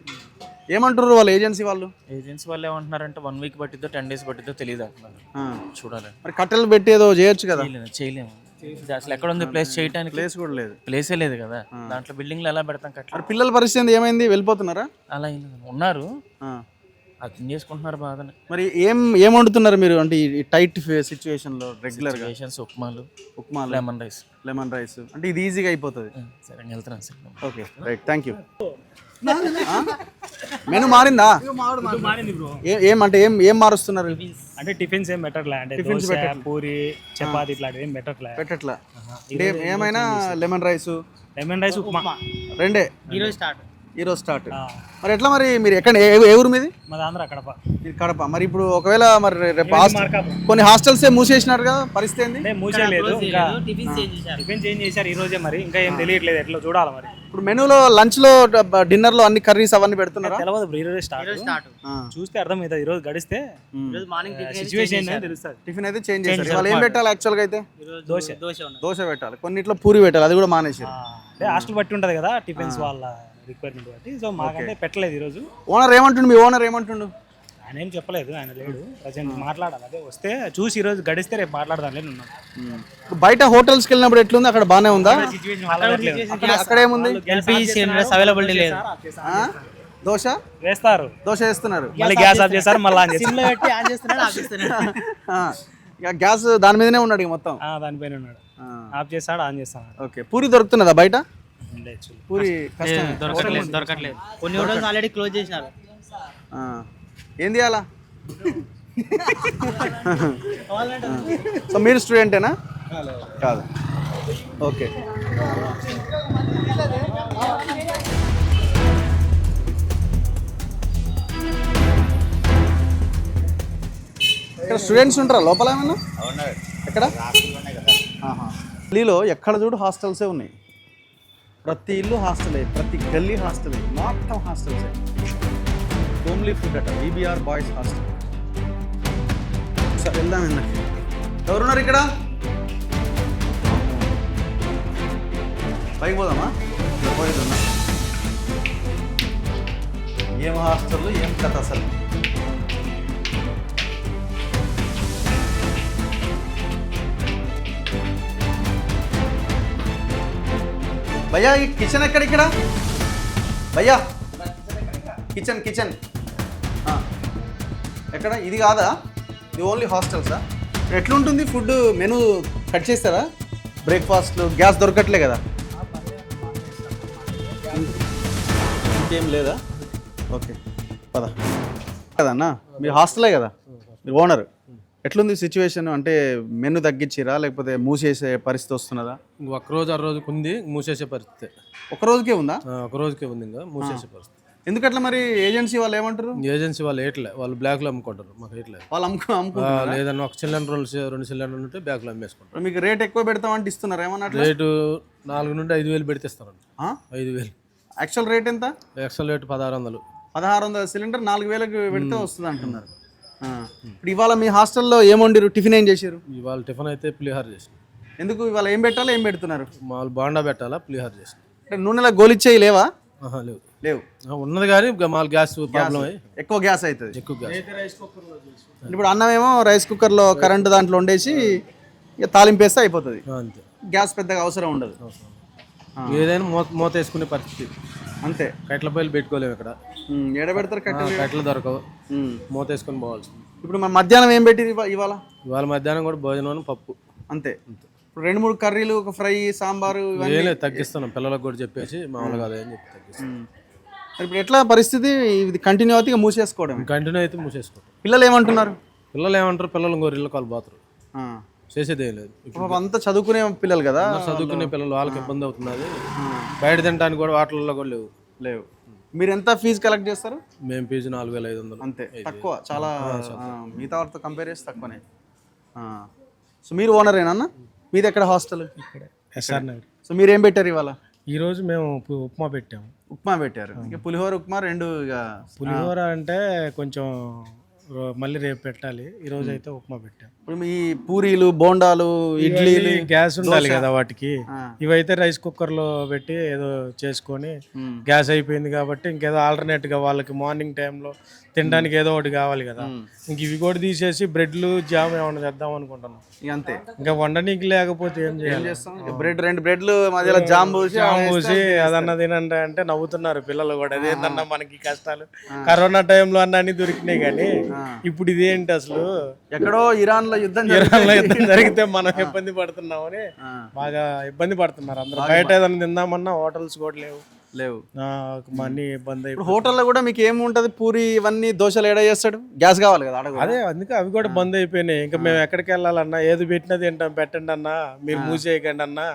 Speaker 1: ఏమంటారు వాళ్ళు ఏజెన్సీ వాళ్ళు?
Speaker 6: ఏజెన్సీ వాళ్ళు ఏమంటున్నారంటే 1 వీక్ పట్టిద్దో 10 days పట్టిద్దో తెలియదు అంటున్నారు. చూడాలి.
Speaker 1: మరి కట్టెలు పెట్టి ఏదో చేయొచ్చు కదా?
Speaker 6: చేయలేము. అసలు ఎక్కడ ఉంది ప్లేస్ చేయడానికి?
Speaker 1: ప్లేస్ కూడా లేదు.
Speaker 6: ప్లేసే లేదు కదా, దాంట్లో బిల్డింగ్లు ఎలా పెడతాం కట్ల.
Speaker 1: మరి పిల్లల పరిస్థితి ఏమైంది? వెళ్ళిపోతున్నారా?
Speaker 6: అలా ఉన్నారు, అర్థం చేసుకుంటున్నారు బాధని.
Speaker 1: మరి ఏం వండుతున్నారు మీరు? అంటే ఈ టైట్ సిచ్యువేషన్లో రెగ్యులర్గా
Speaker 6: ఉప్మా, లెమన్ రైస్.
Speaker 1: అంటే ఇది ఈజీగా అయిపోతుంది.
Speaker 6: సరే వెళ్తున్నాను sir.
Speaker 1: Okay right, thank you. Menu మారిందా? ఏమంటే ఏం మారుస్తున్నారు?
Speaker 7: అంటే టిఫిన్స్ ఏం బెటర్లే, అంటే దోశ, పూరి, చపాతి ఇట్లాంటివి ఏం
Speaker 1: పెట్టట్లా. ఏమైనా లెమన్ రైస్,
Speaker 7: ఉప్మా
Speaker 1: రెండే ఈరోజు స్టార్ట్. మరి ఎట్లా మరి మీరు ఎక్కడ ఏ ఊరు మీది?
Speaker 7: మాది ఆంధ్ర, కడప.
Speaker 1: కడప. మరి ఇప్పుడు ఒకవేళ మరి రేపు కొన్ని హాస్టల్స్ మూసేసినారు కదా, పరిస్థితి ఏంది?
Speaker 7: మూసేయలేదు, ఇంకా టిఫిన్ చేంజ్ చేశారు ఈ రోజే, మరి ఇంకా ఏం తెలియట్లేదు, ఎట్లా చూడాలి మరి.
Speaker 1: ఇప్పుడు మెనూలో లంచ్ లో డిన్నర్ లో అన్ని కర్రీస్ అవన్నీ పెడుతున్నారా?
Speaker 7: తెలియదు బ్రో, ఈ రోజే స్టార్ట్. చూస్తే అర్థమవుతుంది, ఈ రోజు గడిస్తే సిచ్యువేషన్ ఏంటో తెలుస్తుంది.
Speaker 1: టిఫిన్ అయితే చేంజ్ చేశారు. వాళ్ళు ఏం పెట్టాలి యాక్చువల్గా అయితే? దోశ పెట్టాలి, కొన్నిట్లో పూరి పెట్టాలి, అది కూడా మానేసారు.
Speaker 7: అంటే హాస్టల్ బట్టి ఉంటది కదా టిఫిన్స్ వాళ్ళ రిక్వైర్మెంట్ బట్టి. సో మాకంటే పెట్టలేదు ఈ రోజు.
Speaker 1: ఓనర్ ఏమంటుండు? మీ ఓనర్ ఏమంటుండు?
Speaker 7: ఆయన ఏం చెప్పలేదు, ఆయన లేడు ప్రజెంట్. మాట్లాడాలి, అదే వస్తే చూసి ఈ రోజు గడిస్తే రేపు మాట్లాడదాం ఉన్నాం.
Speaker 1: బయట హోటల్స్కి వెళ్ళినప్పుడు ఎట్లుంది? అక్కడ బాగానే ఉందా? అక్కడ ఏముంది?
Speaker 2: అవైలబిలిటీ లేదు.
Speaker 1: దోశ వేస్తున్నారు,
Speaker 7: మళ్ళీ గ్యాస్ ఆఫ్ చేస్తారు, మళ్ళీ
Speaker 1: ఇక గ్యాస్ దాని మీదనే ఉన్నాడు ఇక మొత్తం.
Speaker 7: దానిపైన ఉన్నాడు, ఆఫ్ చేస్తాడు, ఆన్ చేస్తాడు.
Speaker 1: ఓకే, పూరి దొరుకుతున్నదా బయట? పూరి
Speaker 2: దొరకట్లేదు. కొన్ని హోటల్స్ ఆల్రెడీ క్లోజ్ చేసినారు.
Speaker 1: ఏంది అలా? సో మీరు స్టూడెంటేనా? కాదు. ఓకే. ఇక్కడ స్టూడెంట్స్ ఉంటారా లోపల ఏమన్నా? ఎక్కడ? ఢిల్లీలో ఎక్కడ చూడు హాస్టల్సే ఉన్నాయి. ప్రతి ఇల్లు హాస్టలే, ప్రతి గల్లీ హాస్టలే, మొత్తం హాస్టల్సే. హోమ్లీ ఫుడ్ అట, VBR బాయ్స్ హాస్టల్. సరే వెళ్దాం. ఎవరున్నారు ఇక్కడ? పైకి పోదామా? పోయేదన్నా. ఏం హాస్టల్, ఏం కథ అసలు? భయ్యా ఈ కిచెన్ ఎక్కడ? ఇక్కడ భయ్యా కిచెన్ ఎక్కడ? ఇది కాదా? ఇది ఓన్లీ హాస్టల్సా? ఎట్లుంటుంది ఫుడ్? మెనూ కట్ చేస్తారా? బ్రేక్ఫాస్ట్లు గ్యాస్ దొరకట్లే కదా? ఇంకేం లేదా? ఓకే పద కదన్నా. మీరు హాస్టలే కదా, మీరు ఓనర్. ఎట్లుంది సిచ్యువేషన్? అంటే మెను తగ్గించిరా లేకపోతే మూసేసే పరిస్థితి వస్తున్నదా?
Speaker 8: ఒక్కరోజు ఆ రోజుకి ఉంది, మూసేసే పరిస్థితి.
Speaker 1: ఒక రోజుకే ఉందా?
Speaker 8: ఒక రోజుకే ఉంది, ఇంకా మూసేసే పరిస్థితి.
Speaker 1: ఎందుకట్లా మరి? ఏజెన్సీ వాళ్ళు ఏమంటారు?
Speaker 8: ఏజెన్సీ వాళ్ళు ఏట్లే, వాళ్ళు బ్లాక్లో అమ్ముకుంటారు, మాకు ఏట్లే.
Speaker 1: వాళ్ళు అమ్ముకుంటారు.
Speaker 8: లేదన్నా ఒక సిలిండర్ 2 సిలిండర్లు ఉంటే బ్లాక్లో అమ్మేసుకుంటారు.
Speaker 1: మీకు రేట్ ఎక్కువ పెడతామంటే ఇస్తున్నారు ఏమన్నా?
Speaker 8: రేటు 4 నుండి 5,000 పెడితే ఇస్తారంట. 5,000
Speaker 1: యాక్చువల్ రేట్ ఎంత?
Speaker 8: Actual rate 1,600.
Speaker 1: 1,600 సిలిండర్ 4,000కి పెడితే వస్తుంది అంటున్నారు. ఇప్పుడు ఇవాళ మీ హాస్టల్లో ఏం వండిరు? టిఫిన్ ఏం చేశారు?
Speaker 8: ఇవాళ టిఫిన్ అయితే పులిహోర చేసి.
Speaker 1: ఎందుకు ఇవాళ ఏం పెట్టాలా, ఏం పెడుతున్నారు?
Speaker 8: మామూలు బాండా పెట్టాలా, పులిహోర చేసి.
Speaker 1: అంటే నూనెలో గోలిచ్చేవి లేవా?
Speaker 8: లేవు. ఉన్నది కానీ మామూలు గ్యాస్ ప్రాబ్లం,
Speaker 1: ఎక్కువ గ్యాస్ అవుతుంది.
Speaker 8: ఎక్కువ గ్యాస్.
Speaker 1: ఇప్పుడు అన్నం ఏమో రైస్ కుక్కర్లో కరెంటు దాంట్లో వండేసి ఇక తాలింపేస్తే అయిపోతుంది.
Speaker 8: అంతే,
Speaker 1: గ్యాస్ పెద్దగా అవసరం ఉండదు.
Speaker 8: ఏదైనా మూత వేసుకునే పరిస్థితి
Speaker 1: అంతే.
Speaker 8: కట్టెల పొయ్యిలు పెట్టుకోలేము ఇక్కడ.
Speaker 1: ఎడ పెడతారు
Speaker 8: కట్టెలు దొరకవు, మూత వేసుకొని పోవాల్సింది.
Speaker 1: ఇప్పుడు మన మధ్యాహ్నం ఏం పెట్టి
Speaker 8: ఇవాళ మధ్యాహ్నం కూడా భోజనం పప్పు అంతే.
Speaker 1: ఇప్పుడు 2-3 కర్రీలు, ఒక ఫ్రై, సాంబారు
Speaker 8: ఏం తగ్గిస్తున్నాం పిల్లలకు కూడా చెప్పేసి, మామూలుగా అదేం చెప్పి తగ్గిస్తున్నాం.
Speaker 1: ఇప్పుడు ఎట్లా పరిస్థితి? ఇది కంటిన్యూ అవుతుంది, మూసేసుకోవడం.
Speaker 8: కంటిన్యూ అయితే మూసేసుకోవడం.
Speaker 1: పిల్లలు ఏమంటున్నారు?
Speaker 8: పిల్లలు గొర్రెలు కాలు పోతారు, చేసేది ఏం లేదు.
Speaker 1: అంతా చదువుకునే పిల్లలు కదా,
Speaker 8: చదువుకునే పిల్లలు, వాళ్ళకి ఇబ్బంది అవుతున్నది. బయట తినడానికి కూడా వాటిల్లో కూడా లేవు.
Speaker 1: మీరు ఎంత ఫీజు కలెక్ట్ చేస్తారు?
Speaker 8: మేము ఫీజు 4,500.
Speaker 1: అంతే, తక్కువ, చాలా. మిగతా వాటితో కంపేర్ చేస్తే తక్కువనే. సో మీరు ఓనరేనా అన్న? మీది ఎక్కడ హాస్టల్?
Speaker 7: ఎస్ఆర్ నగర్.
Speaker 1: సో మీరు ఏం పెట్టారు ఇవాళ?
Speaker 7: ఈరోజు మేము ఉప్మా పెట్టాము.
Speaker 1: ఉప్మా పెట్టారు. ఇంకా పులిహోర ఉప్మా రెండు. ఇక
Speaker 7: పులిహోర అంటే కొంచెం మళ్ళీ రేపు పెట్టాలి. ఈరోజు అయితే ఉప్మా పెట్టాము.
Speaker 1: ఇప్పుడు మీ పూరీలు, బోండాలు, ఇడ్లీలు
Speaker 7: గ్యాస్ ఉండాలి కదా వాటికి. ఇవైతే రైస్ కుక్కర్లో పెట్టి ఏదో చేసుకొని గ్యాస్ అయిపోయింది కాబట్టి ఇంకేదో ఆల్టర్నేట్గా వాళ్ళకి మార్నింగ్ టైంలో తినడానికి ఏదో ఒకటి కావాలి కదా. ఇంక ఇవి కూడా తీసేసి బ్రెడ్లు జామ్ ఏమైనా చేద్దాం అనుకుంటున్నాం.
Speaker 1: ఇక అంతే.
Speaker 7: ఇంకా వండనీకి లేకపోతే ఏం చేయాలి?
Speaker 1: బ్రెడ్, 2 బ్రెడ్లు మధ్యలో జామ్
Speaker 7: పోసి అదన్నా తినండి అంటే నవ్వుతున్నారు పిల్లలు కూడా. అదేంటన్నా మనకి కష్టాలు. కరోనా టైంలో అన్న అన్ని దొరికినాయి కానీ ఇప్పుడు ఇదేంటి అసలు?
Speaker 1: ఎక్కడో ఇరాన్ లో యుద్ధం
Speaker 7: జరిగితే మనం ఇబ్బంది పడుతున్నామని బాగా ఇబ్బంది పడుతున్నారు అందరూ. బయట ఏదైనా తిందామన్నా హోటల్స్ కూడా లేవు. మనీ ఇబ్బంది.
Speaker 1: హోటల్లో కూడా మీకు ఏముంటది? పూరి ఇవన్నీ దోశలు ఏడా చేస్తాడు? గ్యాస్ కావాలి కదా అడగ.
Speaker 7: అదే అందుకే అవి కూడా బంద్ అయిపోయినాయి. ఇంకా మేము ఎక్కడికి వెళ్ళాలన్నా ఏది పెట్టినా తింటాం. పెట్టండి అన్నా, మీరు మూసేయకండి అన్నా,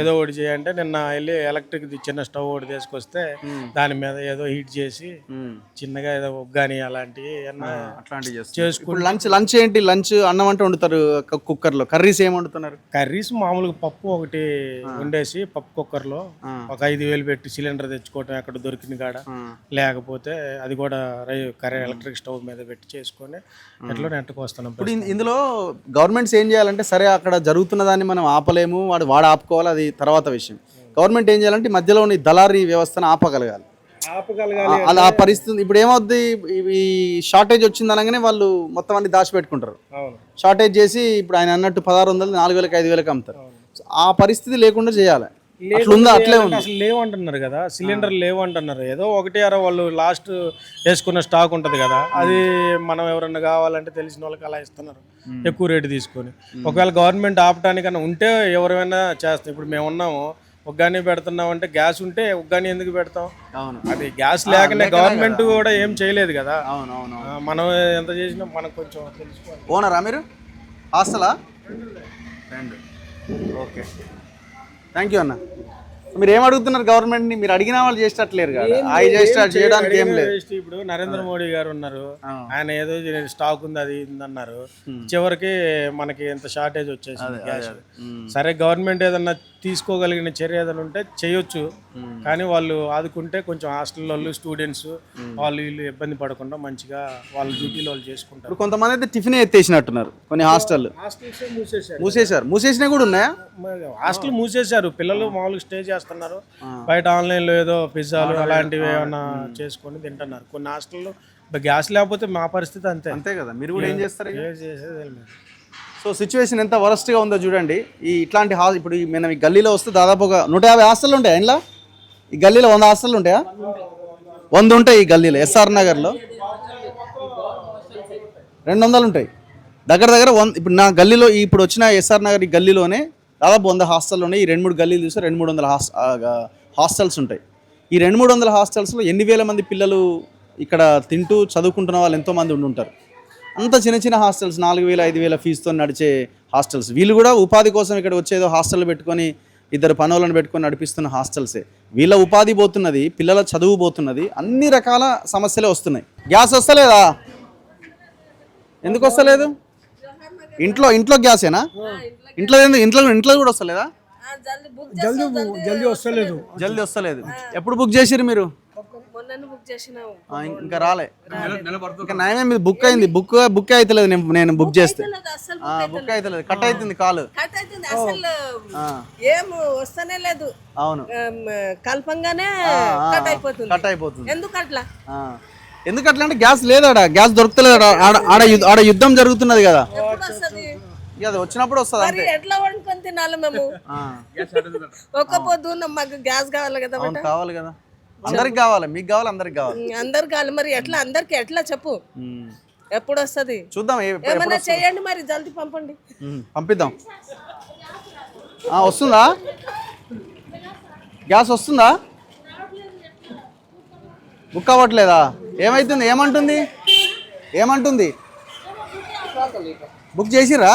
Speaker 7: ఏదో ఒకటి చేయంటే నిన్న వెళ్ళి ఎలక్ట్రిక్ చిన్న స్టవ్ ఒకటి తీసుకొస్తే దాని మీద ఏదో హీట్ చేసి చిన్నగా ఏదో ఉగ్గాని అలాంటివి
Speaker 1: అట్లాంటివి
Speaker 7: చేసుకుంటాం.
Speaker 1: లంచ్ ఏంటి? లంచ్ అన్నం అంటే వండుతారు కుక్కర్ లో. కర్రీస్ ఏం వండుతున్నారు?
Speaker 7: కర్రీస్ మామూలుగా పప్పు ఒకటి వండేసి పప్పు కుక్కర్ లో ఒక 5,000 పెట్టి సిలిండర్ తెచ్చుకోవటం ఎక్కడ దొరికిన కాడ, లేకపోతే అది కూడా ఎలక్ట్రిక్ స్టవ్ మీద పెట్టి చేసుకొని ఎట్లా నెట్టుకు వస్తున్నాం.
Speaker 1: ఇప్పుడు ఇందులో గవర్నమెంట్స్ ఏం చేయాలంటే, సరే అక్కడ జరుగుతున్న దాన్ని మనం ఆపలేము, వాడు ఆపుకోవాలి, అది తర్వాత విషయం. గవర్నమెంట్ ఏం చేయాలంటే మధ్యలో ఉన్న దళారీ వ్యవస్థను ఆపగలగాలి. అలా ఆ పరిస్థితి ఇప్పుడు ఏమవుద్ది? ఈ షార్టేజ్ వచ్చింది అనగానే వాళ్ళు మొత్తం అన్ని దాచిపెట్టుకుంటారు. షార్టేజ్ చేసి ఇప్పుడు ఆయన అన్నట్టు 1,600, 4,000, 5,000 అమ్ముతారు. ఆ పరిస్థితి లేకుండా చేయాలి. అట్లే ఉంది.
Speaker 7: అసలు లేవంటున్నారు కదా, సిలిండర్ లేవంటున్నారు. ఏదో 1-2 వాళ్ళు లాస్ట్ వేసుకున్న స్టాక్ ఉంటుంది కదా, అది మనం ఎవరన్నా కావాలంటే తెలిసిన వాళ్ళకి అలా ఇస్తున్నారు ఎక్కువ రేటు తీసుకొని. ఒకవేళ గవర్నమెంట్ ఆపటానికన్నా ఉంటే ఎవరైనా చేస్తాం. ఇప్పుడు మేము ఉన్నాము, ఉగ్గాని పెడుతున్నాం అంటే గ్యాస్ ఉంటే ఉగ్గాని ఎందుకు పెడతాం? అది గ్యాస్ లేకనే గవర్నమెంట్ కూడా ఏం చేయలేదు కదా. మనం ఎంత చేసినా మనకు కొంచెం తెలుసుకోవాలి.
Speaker 1: ఓనరా మీరు? హాస్టలా? ఓకే, థ్యాంక్ యూ అన్న. మీరు ఏం అడుగుతున్నారు గవర్నమెంట్ని? మీరు అడిగిన వాళ్ళు చేసేటట్లేరు కదా, చేయడానికి ఏం లేదు.
Speaker 7: ఇప్పుడు నరేంద్ర మోడీ గారు ఉన్నారు, ఆయన ఏదో స్టాక్ ఉంది అది అన్నారు, చివరికి మనకి ఎంత షార్టేజ్ వచ్చేసింది గ్యాస్. సరే గవర్నమెంట్ ఏదన్నా తీసుకోగలిగిన చర్య ఏదైనా ఉంటే చేయొచ్చు, కానీ వాళ్ళు ఆదుకుంటే కొంచెం హాస్టల్ వాళ్ళు, స్టూడెంట్స్ వాళ్ళు వీళ్ళు ఇబ్బంది పడకుండా మంచిగా వాళ్ళ డ్యూటీలో వాళ్ళు చేసుకుంటారు.
Speaker 1: కొంతమంది అయితే టిఫిన్ ఎత్తేసినట్టున్నారు కొన్ని హాస్టల్. మూసేసినా కూడా ఉన్నాయా?
Speaker 7: హాస్టల్ మూసేశారు. పిల్లలు మామూలుగా స్టే చేస్తున్నారు, బయట ఆన్లైన్లో ఏదో పిజ్జాలు అలాంటివి ఏమన్నా చేసుకొని తింటున్నారు. కొన్ని హాస్టల్లో గ్యాస్ లేకపోతే మా పరిస్థితి అంతే
Speaker 1: కదా. మీరు కూడా ఏం చేస్తారు?
Speaker 7: చేసేది.
Speaker 1: సో సిచ్యువేషన్ ఎంత వరస్ట్గా ఉందో చూడండి. ఇట్లాంటి ఇప్పుడు మనం ఈ గల్లీలో వస్తే దాదాపు ఒక 150 హాస్టల్ ఉంటాయా ఇంట్లో? ఈ గల్లీలో 100 హాస్టల్ ఉంటాయా? 100 ఉంటాయి ఈ గల్లీలో. ఎస్ఆర్ నగర్లో 200 ఉంటాయి దగ్గర. ఇప్పుడు నా గల్లీలో ఇప్పుడు వచ్చిన ఎస్ఆర్ నగర్ ఈ గల్లీలోనే దాదాపు 100 హాస్టల్ ఉన్నాయి. ఈ 2-3 గల్లీలు చూస్తే 200-300 హాస్టల్స్ ఉంటాయి. ఈ 200-300 హాస్టల్స్లో ఎన్ని వేల మంది పిల్లలు ఇక్కడ తింటూ చదువుకుంటున్న వాళ్ళు ఎంతోమంది ఉంటారు. అంత చిన్న హాస్టల్స్, 4,000-5,000 ఫీజుతో నడిచే హాస్టల్స్. వీళ్ళు కూడా ఉపాధి కోసం ఇక్కడ వచ్చేదో హాస్టల్ పెట్టుకొని 2 పనులను పెట్టుకొని నడిపిస్తున్న హాస్టల్సే. వీళ్ళ ఉపాధి పోతున్నది, పిల్లల చదువు పోతున్నది, అన్ని రకాల సమస్యలే వస్తున్నాయి. గ్యాస్ వస్తలేదా? ఎందుకు వస్తలేదు? ఇంట్లో గ్యాసేనా? ఇంట్లో కూడా వస్తలేదా? జల్దీ వస్తలేదు. ఎప్పుడు బుక్ చేసిరు మీరు? ఇంకా రాలే. ఇంకా నయమే మీద బుక్ అయింది. బుక్ అవుతలేదు. నేను బుక్ చేస్తే బుక్ అవుతలేదు. కట్ అవుతుంది కాల్. అవును,
Speaker 9: కల్పంగానే
Speaker 1: కట్ అయిపోతుంది. ఎందుకట్లా అంటే గ్యాస్ లేదాడ, గ్యాస్ దొరుకుతలేదు. ఆడ యుద్ధం జరుగుతున్నది కదా, అది వచ్చినప్పుడు వస్తుంది అంతే.
Speaker 9: ఎట్లా వండుకొని తినాలి మేము? ఒక్క పొద్దు మాకు గ్యాస్ కావాలి కదా.
Speaker 1: కావాలి కదా, అందరికి కావాలి. మీకు కావాలి, అందరికి కావాలి.
Speaker 9: అందరికి కావాలి. మరి ఎట్లా అందరికి ఎట్లా చెప్పు? ఎప్పుడు వస్తుంది
Speaker 1: చూద్దాం.
Speaker 9: ఏమన్నా చేయండి మరి, జల్దీ పంపండి.
Speaker 1: పంపిద్దాం. వస్తుందా గ్యాస్? వస్తుందా? బుక్ అవ్వట్లేదా? ఏమంటుంది? బుక్ చేసిరా?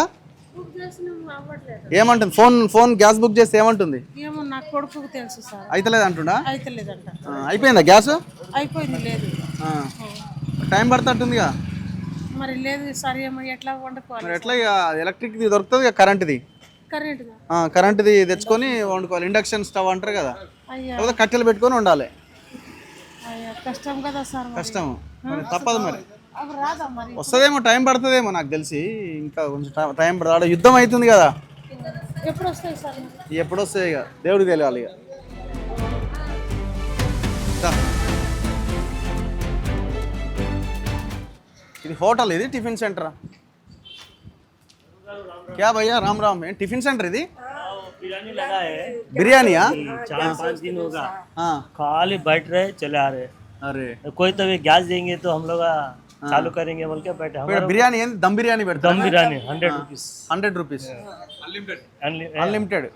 Speaker 1: ఏమంటుంది? ఫోన్ గ్యాస్ బుక్ చేస్తే ఏమంటుంది? అయితలేదు అంటుండా? అయిపోయిందా గ్యాస్?
Speaker 9: అయిపోయింది. లేదు,
Speaker 1: టైం పడుతుందిగా.
Speaker 9: మరి లేదు సరే ఎట్లా వండుకోవాలి
Speaker 1: మరి ఎట్లా ఇక ఎలక్ట్రిక్ది దొరుకుతుంది ఇక కరెంట్ది
Speaker 9: కరెంటుగా
Speaker 1: కరెంట్ది తెచ్చుకొని వండుకోవాలి. ఇండక్షన్ స్టవ్ అంటారు కదా,
Speaker 9: అయ్యా
Speaker 1: లేకపోతే కట్టెలు పెట్టుకొని ఉండాలి.
Speaker 9: అయ్యా కష్టం కదా సార్ మరి.
Speaker 1: కష్టం మరి తప్పదు మరి.
Speaker 9: అవి రాదా మరి
Speaker 1: వస్తుందేమో, టైం పడుతుందేమో నాకు తెలిసి, ఇంకా కొంచెం టైం పడుతుంది. యుద్ధం అవుతుంది కదా,
Speaker 9: ఎప్పుడు వస్తాయి సార్ మరి?
Speaker 1: ఎప్పుడు వస్తాయి ఇక దేవుడికి తెలియాలి ఇక. దా. ఇది హోటల్, ఇది టిఫిన్ సెంటరా? क्या भैया राम राम है टिफिन सेंटर ఇది
Speaker 10: बिरयानी लगा है
Speaker 1: बिरयानिया
Speaker 10: 4-5 दिन होगा
Speaker 1: हाँ
Speaker 10: खाली बैठ रहे चले आ रहे
Speaker 1: अरे
Speaker 10: कोई तो भी गैस देंगे तो हम लोग चालू करेंगे बोल के बैठे हमारा
Speaker 1: బిర్యానీ ఏంది దమ్ బిర్యానీ పెడతారు
Speaker 10: दम biryani 100 rupees
Speaker 1: 100 rupees
Speaker 10: unlimited
Speaker 1: unlimited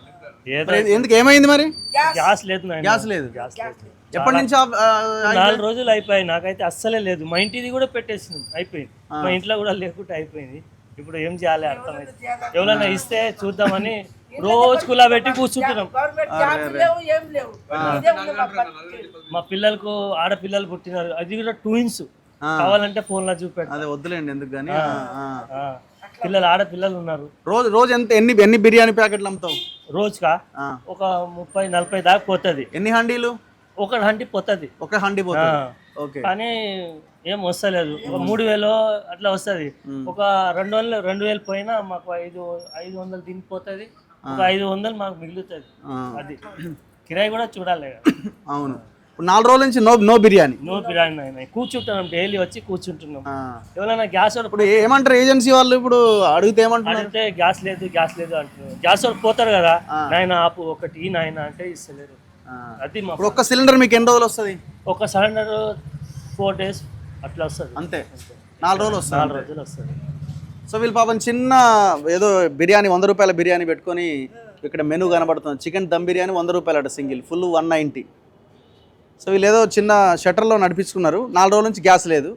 Speaker 10: ये
Speaker 1: ఎందుకు ఏమైంది మరి?
Speaker 10: గ్యాస్ లేదు నాయన.
Speaker 1: గ్యాస్ లేదు.
Speaker 10: గ్యాస్ లేదు.
Speaker 1: ఎప్పటి నుంచి
Speaker 10: 4 రోజులు అయిపోయాయి. నాకైతే అస్సలే లేదు. మా ఇంటిది కూడా పెట్టేసినాం, అయిపోయింది. మా ఇంట్లో కూడా లేకుండా అయిపోయింది. ఇప్పుడు ఏం చేయాలి అర్థమైంది. ఎవరైనా ఇస్తే చూద్దామని రోజు కులా పెట్టి కూర్చుంటున్నాం. మా పిల్లలకు ఆడపిల్లలు పుట్టినారు, అది కూడా ట్విన్స్. కావాలంటే ఫోన్ లో చూపెట్టు.
Speaker 1: అదే వద్దులేండి ఎందుకు కానీ.
Speaker 10: పిల్లలు ఆడపిల్లలు ఉన్నారు.
Speaker 1: రోజు ఎంత ఎన్ని బిర్యానీ ప్యాకెట్లు అమ్ముతావు
Speaker 10: రోజుకా ఒక 30-40 దాకా పోతుంది.
Speaker 1: ఎన్ని హండీలు?
Speaker 10: ఒక హండి పోతుంది.
Speaker 1: ఒక హండీ పోతుంది. ఓకే.
Speaker 10: కానీ ఏం వస్తలేదు. ఒక 3000 అట్లా వస్తుంది. ఒక 2000 పోయినా మాకు 500 తినిపోతుంది. ఒక 500 మాకు మిగులుతుంది. అది కిరాయి కూడా చూడాలి.
Speaker 1: అవును. 4 రోజుల నుంచి నో బిర్యానీ.
Speaker 10: నో బిర్యానీ అయినా కూర్చుంటున్నాం, డైలీ వచ్చి కూర్చుంటున్నాం. ఎవరైనా గ్యాస్
Speaker 1: ఇప్పుడు ఏమంటారు ఏజెన్సీ వాళ్ళు? ఇప్పుడు అడిగితే ఏమంటారు?
Speaker 10: అంటే గ్యాస్ లేదు అంటున్నారు. గ్యాస్ వాళ్ళు పోతారు కదా, నాయన ఆపు ఒకటి నాయన అంటే ఇస్తలేరు. అది మా
Speaker 1: ఇప్పుడు ఒక్క సిలిండర్ మీకు ఎన్ని రోజులు వస్తుంది?
Speaker 10: ఒక సిలిండర్ 4 days అట్లా వస్తుంది.
Speaker 1: అంతే, 4 రోజులు వస్తుంది.
Speaker 10: 4 రోజులు వస్తుంది.
Speaker 1: సో వీళ్ళు పాపం చిన్న ఏదో బిర్యానీ 100 రూపాయల బిర్యానీ పెట్టుకొని ఇక్కడ మెనూ కనబడుతుంది. చికెన్ దమ్ బిర్యానీ 100 రూపాయలు అట సింగిల్, ఫుల్ 190. సో వీళ్ళు ఏదో చిన్న షట్టర్లో నడిపించుకున్నారు. 4 రోజుల నుంచి గ్యాస్ లేదు,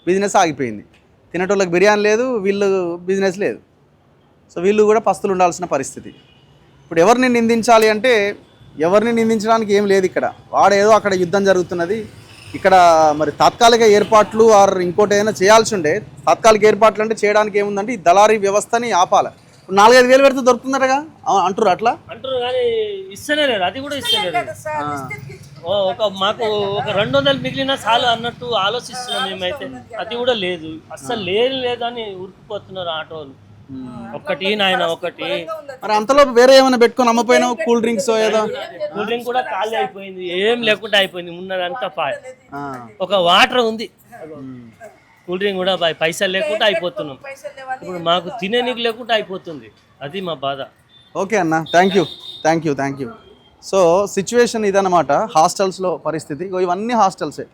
Speaker 1: బిజినెస్ ఆగిపోయింది. తినేటోళ్ళకి బిర్యానీ లేదు, వీళ్ళు బిజినెస్ లేదు. సో వీళ్ళు కూడా పస్తులు ఉండాల్సిన పరిస్థితి. ఇప్పుడు ఎవరిని నిందించాలి అంటే ఎవరిని నిందించడానికి ఏం లేదు ఇక్కడ. వాడేదో అక్కడ యుద్ధం జరుగుతున్నది, ఇక్కడ మరి తాత్కాలిక ఏర్పాట్లు ఆర్ ఇంకోటి ఏదైనా చేయాల్సి ఉండే. తాత్కాలిక ఏర్పాట్లు అంటే చేయడానికి ఏముందంటే ఈ దళారీ వ్యవస్థని ఆపాలి. 4-5 వేలు పెడితే దొరుకుతుందటగా అంటారు, అట్లా
Speaker 10: అంటారు కానీ ఇస్తేనే లేదు. అది కూడా ఇస్తలేదు. మాకు ఒక 200 మిగిలినా చాలు అన్నట్టు ఆలోచిస్తున్నాం మేమైతే. అది కూడా లేదు, అస్సలు లేదని ఉరికిపోతున్నారు ఆటోలు. ఒకటి నాయన ఒకటి.
Speaker 1: మరి అంతలో వేరే ఏమైనా పెట్టుకొని అమ్మపోయినావు? కూల్ డ్రింక్స్ ఏదో?
Speaker 10: కూల్ డ్రింక్ కూడా ఖాళీ అయిపోయింది, ఏం లేకుండా అయిపోయింది. ఉన్నదంతా ఒక వాటర్ ఉంది, కూల్ డ్రింక్ కూడా పైసలు లేకుండా అయిపోతున్నాం. ఇప్పుడు మాకు తినేందుకు లేకుండా అయిపోతుంది. అది మా బాధ.
Speaker 1: ఓకే అన్న, థ్యాంక్ యూ. సో సిచ్యువేషన్ ఇదన్నమాట హాస్టల్స్లో పరిస్థితి. ఇవన్నీ హాస్టల్సే,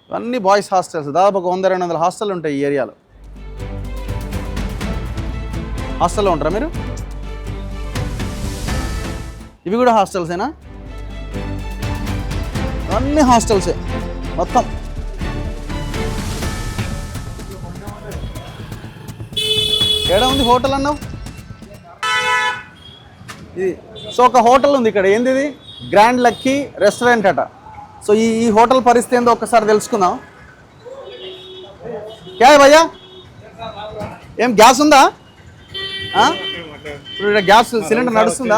Speaker 1: ఇవన్నీ బాయ్స్ హాస్టల్స్. దాదాపు ఒక 100-200 హాస్టల్ ఉంటాయి ఈ ఏరియాలో. హాస్టల్లో ఉంటారా మీరు? ఇవి కూడా హాస్టల్సేనా? అన్నీ హాస్టల్సే మొత్తం. ఏడా ఉంది హోటల్ అన్నావు? ఇది సో ఒక హోటల్ ఉంది ఇక్కడ. ఏంది ఇది? గ్రాండ్ లక్కీ రెస్టారెంట్ అట. సో ఈ హోటల్ పరిస్థితి ఏందో ఒక్కసారి తెలుసుకుందాం. క్యా భయ్యా, ఏం గ్యాస్ ఉందా? ఇప్పుడు ఇక్కడ గ్యాస్ సిలిండర్ నడుస్తుందా?